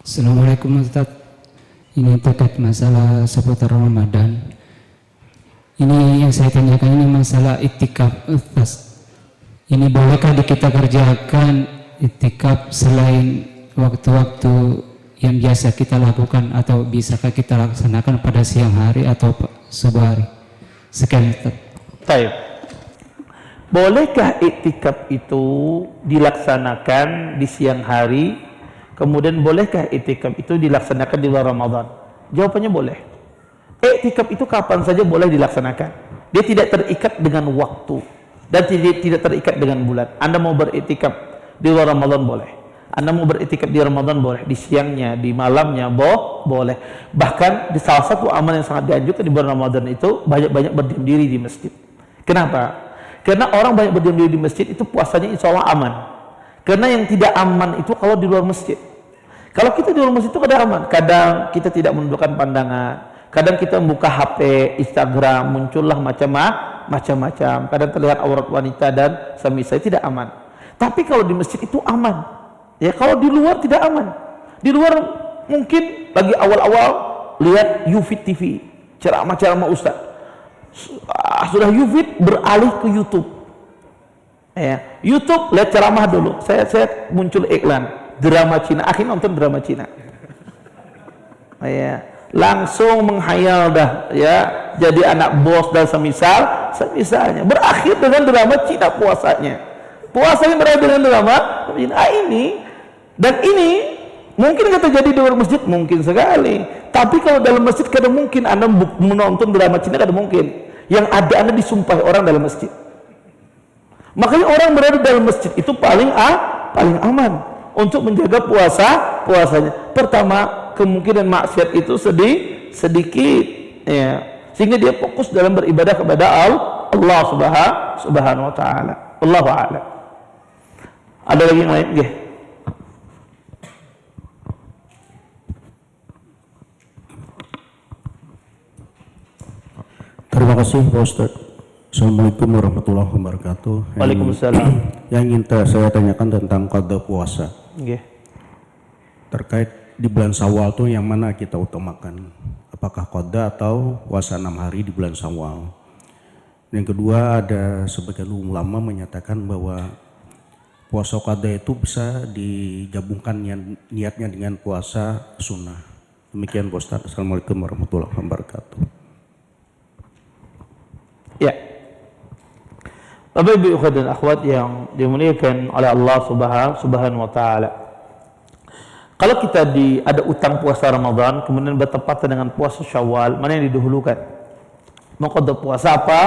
Assalamualaikum Ustaz. Ini terkait masalah seputar Ramadan. Ini yang saya tanyakan ini masalah iktikaf Ustaz. Ini bolehkah kita kerjakan iktikaf selain waktu-waktu yang biasa kita lakukan, atau bisakah kita laksanakan pada siang hari atau subuh hari? Sekian Ustaz. Baik. Bolehkah iktikaf itu dilaksanakan di siang hari? Kemudian bolehkah iktikaf itu dilaksanakan di bulan Ramadan? Jawabannya boleh. Iktikaf itu kapan saja boleh dilaksanakan. Dia tidak terikat dengan waktu dan tidak terikat dengan bulan. Anda mau beriktikaf di bulan Ramadan boleh. Anda mau beriktikaf di Ramadan boleh. Di siangnya, di malamnya boleh. Bahkan di salah satu amal yang sangat dianjurkan di bulan Ramadan itu banyak-banyak berdiam diri di masjid. Kenapa? Karena orang banyak berdiam diri di masjid itu puasanya insya Allah aman. Karena yang tidak aman itu kalau di luar masjid. Kalau kita di luar masjid itu kadang aman. Kadang kita tidak menundukkan pandangan. Kadang kita membuka HP, Instagram, muncullah macam-macam. Kadang terlihat aurat wanita dan semisal, tidak aman. Tapi kalau di masjid itu aman. Ya, kalau di luar tidak aman. Di luar mungkin lagi awal-awal lihat Yufid TV, ceramah-ceramah Ustaz. Sudah Yufid beralih ke YouTube. Ya, YouTube lihat ceramah dulu. Saya muncul iklan drama Cina. Akhirnya nonton drama Cina. Ya, langsung menghayal dah ya, jadi anak bos dan semisalnya. Berakhir dengan drama Cina puasanya. Puasanya berakhir dengan drama Cina. Ini dan ini mungkin kata jadi di luar masjid mungkin sekali. Tapi kalau dalam masjid kadang mungkin Anda menonton drama Cina, kadang mungkin. Yang ada Anda disumpahi orang dalam masjid. Makanya orang berada dalam masjid itu paling aman untuk menjaga puasanya. Pertama, kemungkinan maksiat itu sedikit ya, sehingga dia fokus dalam beribadah kepada Allah Subhanahu wa taala. Wallahu a'lam. Ada lagi yang lain? Nggih. Terima kasih Pak Ustaz. Assalamualaikum warahmatullahi wabarakatuh. Waalaikumsalam. Yang ingin saya tanyakan tentang qada puasa. Nggih. Terkait di bulan Syawal tuh yang mana kita utamakan? Apakah qada atau puasa 6 hari di bulan Syawal? Yang kedua, ada sebagian ulama menyatakan bahwa puasa qada itu bisa digabungkan niatnya dengan puasa sunnah. Demikian Pak Ustaz. Assalamualaikum warahmatullahi wabarakatuh. Ya. Bapak Ibu dan akhwat yang dimuliakan oleh Allah Subhanahu wa taala. Kalau kita ada utang puasa Ramadan kemudian bertepatan dengan puasa Syawal, mana yang didahulukan? Mau qada puasa apa?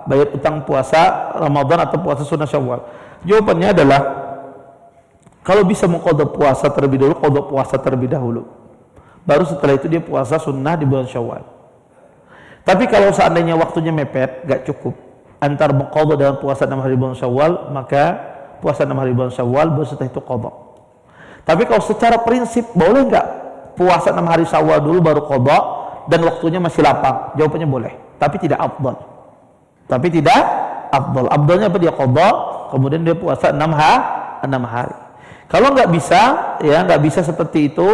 Bayar utang puasa Ramadan atau puasa sunnah Syawal? Jawabannya adalah kalau bisa mengqada puasa terlebih dahulu, qada puasa terlebih dahulu. Baru setelah itu dia puasa sunnah di bulan Syawal. Tapi kalau seandainya waktunya mepet, gak cukup antara mengqada dengan puasa 6 hari bulan Syawal, maka puasa 6 hari bulan Syawal baru setelah itu qada. Tapi kalau secara prinsip boleh nggak puasa 6 hari Syawal dulu baru qada dan waktunya masih lapang? Jawabannya boleh, tapi tidak afdal. Tapi tidak afdal. Afdalnya apa? Dia qada, kemudian dia puasa 6 hari. Kalau nggak bisa, ya nggak bisa seperti itu,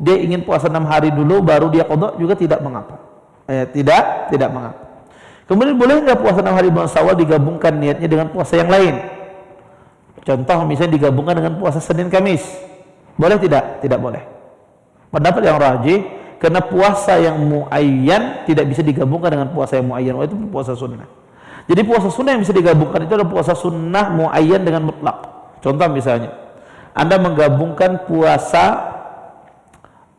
dia ingin puasa 6 hari dulu baru dia qada juga tidak mengapa. Tidak mengapa. Kemudian boleh nggak puasa 6 hari bulan Syawal digabungkan niatnya dengan puasa yang lain? Contoh misalnya digabungkan dengan puasa Senin Kamis. Boleh tidak? Tidak boleh. Pendapat yang rajih, karena puasa yang muayyan tidak bisa digabungkan dengan puasa yang muayyan, itu puasa sunnah. Jadi puasa sunnah yang bisa digabungkan itu adalah puasa sunnah muayyan dengan mutlak. Contoh misalnya, Anda menggabungkan puasa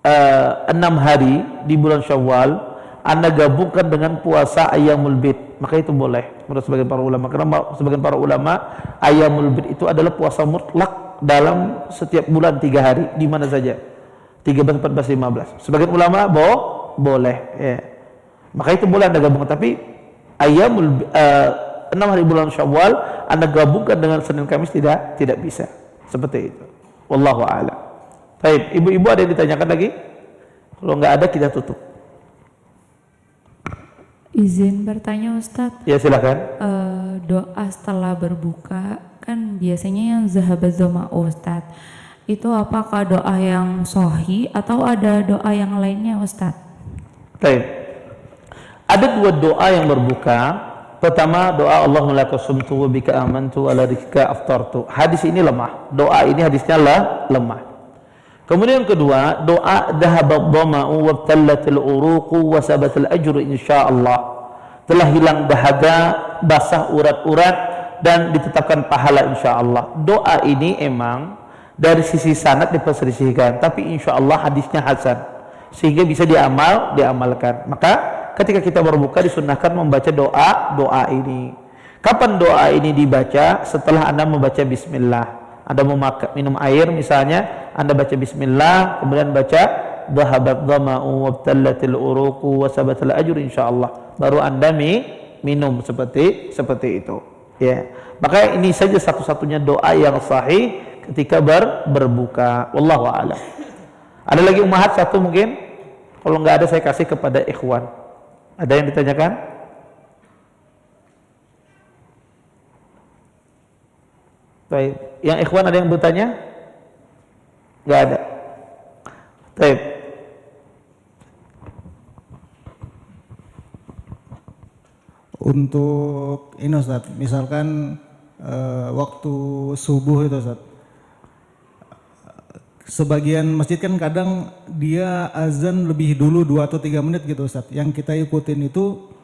6 hari di bulan Syawal, Anda gabungkan dengan puasa Ayyamul Bid, maka itu boleh menurut sebagian para ulama. Karena sebagian para ulama Ayyamul Bid itu adalah puasa mutlak dalam setiap bulan 3 hari di mana saja, 13, 14, 15. Sebagian ulama boleh, ya. Maka itu boleh Anda gabungkan. Tapi Ayyamul 6 hari bulan Syawal Anda gabungkan dengan Senin Kamis tidak bisa. Seperti itu. Wallahu a'lam. Baik, ibu-ibu ada yang ditanyakan lagi? Kalau nggak ada kita tutup. Izin bertanya Ustadz. Ya silakan. Doa setelah berbuka kan biasanya yang zahabat dhama'u Ustadz. Itu apakah doa yang sahih atau ada doa yang lainnya Ustadz? Baik. Ada 2 doa yang berbuka. Pertama doa Allahumma laka sumtu wa bika amantu wa ala rizqika aftartu. Hadis ini lemah. Doa ini hadisnya lemah. Kemudian yang kedua, doa dhahabat dhama'u wa btallatil uruqu wa sabatal ajru insyaallah. Telah hilang dahaga, basah urat-urat dan ditetapkan pahala insyaallah. Doa ini emang dari sisi sanad diperselisihkan, tapi insyaallah hadisnya hasan sehingga bisa diamalkan. Maka ketika kita berbuka disunnahkan membaca doa ini. Kapan doa ini dibaca? Setelah Anda membaca bismillah. Anda mau minum air misalnya, Anda baca bismillah, kemudian baca dhahabat dhama'u wa btallatil uruqu wa sabatal ajru insyaallah. Baru Anda minum seperti itu. Ya. Maka ini saja satu-satunya doa yang sahih ketika berbuka. Wallahu a'lam. Ada lagi ummahat satu mungkin? Kalau nggak ada saya kasih kepada ikhwan. Ada yang ditanyakan? Baik, yang ikhwan ada yang bertanya? Nggak ada. Baik. Untuk ini Ustaz, misalkan waktu subuh itu Ustaz, sebagian masjid kan kadang dia azan lebih dulu 2 atau 3 menit gitu Ustaz. Yang kita ikutin itu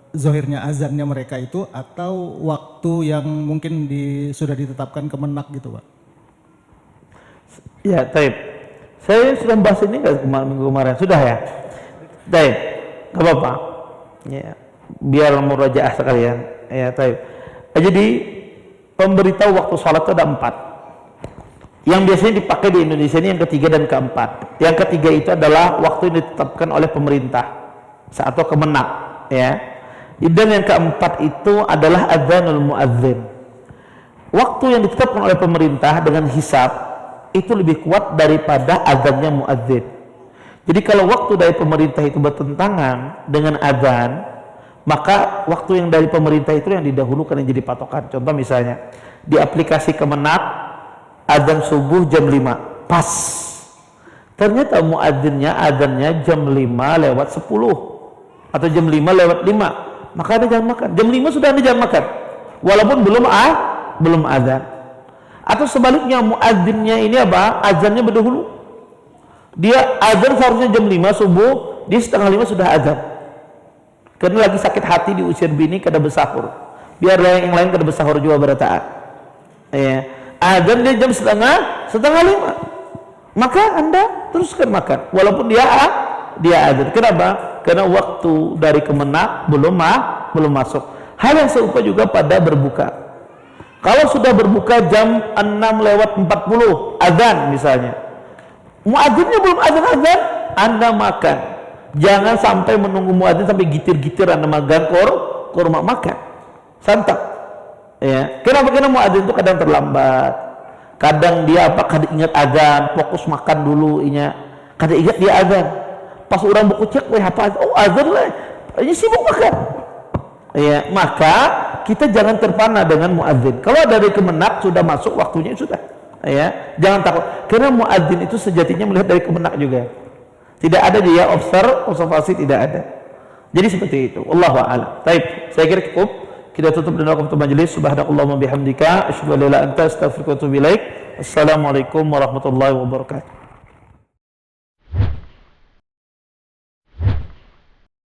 zohirnya azannya mereka itu atau waktu yang mungkin sudah ditetapkan Kemenak gitu Pak? Ya, taib. Saya sudah bahas ini minggu kemarin, sudah ya? Taib, gak apa-apa. Ya, biar murajaah sekalian. Ya, taib. Jadi pemberitahu waktu sholat itu ada 4. Yang biasanya dipakai di Indonesia ini yang ketiga dan keempat. Yang ketiga itu adalah waktu yang ditetapkan oleh pemerintah atau Kemenak, ya. Dan yang keempat itu adalah adzanul muadzin. Waktu yang ditetapkan oleh pemerintah dengan hisab itu lebih kuat daripada azannya muadzin. Jadi kalau waktu dari pemerintah itu bertentangan dengan azan, maka waktu yang dari pemerintah itu yang didahulukan yang jadi patokan. Contoh misalnya di aplikasi Kemenak adzan subuh jam 5, pas. Ternyata muadzinnya adzannya jam 5 lewat 10 atau jam 5 lewat 5, maka Anda jangan makan. Jam 5 sudah Anda jangan makan, walaupun belum adzan. Atau sebaliknya, muadzinnya ini apa? Adzannya berdahulu. Dia adzan seharusnya jam 5 subuh, dia setengah 5 sudah adzan. Karena lagi sakit hati diusir bini kada bersahur. Biar yang lain kada bersahur juga bertaat. Ya. Adzan dia jam setengah 5. Maka Anda teruskan makan walaupun dia adzan. Kenapa? Karena waktu dari kemenak belum masuk. Hal yang serupa juga pada berbuka. Kalau sudah berbuka jam 6:40 adzan misalnya, muadzinnya belum adzan, Anda makan. Jangan sampai menunggu muadzin sampai gitir-gitir Anda makan kurma, makan santap. Ya, kenapa? Karena muadzin itu kadang terlambat, kadang dia kadang ingat adzan, fokus makan dulu kadang ingat dia adzan. Pas orang buku cek, apa? Oh adzan lah, ini sibuk makan. Ya, maka kita jangan terpana dengan muadzin. Kalau dari kemenak sudah masuk waktunya sudah. Ya, jangan takut. Karena muadzin itu sejatinya melihat dari kemenak juga. Tidak ada dia observasi tidak ada. Jadi seperti itu. Wallahu a'lam. Baik, saya kira cukup. Kita tutup dengan waktu majelis. Subhanakallahumma bihamdika asyhadu an la ilaha illa anta astaghfiruka wa atubu ilaik. Assalamualaikum warahmatullahi wabarakatuh.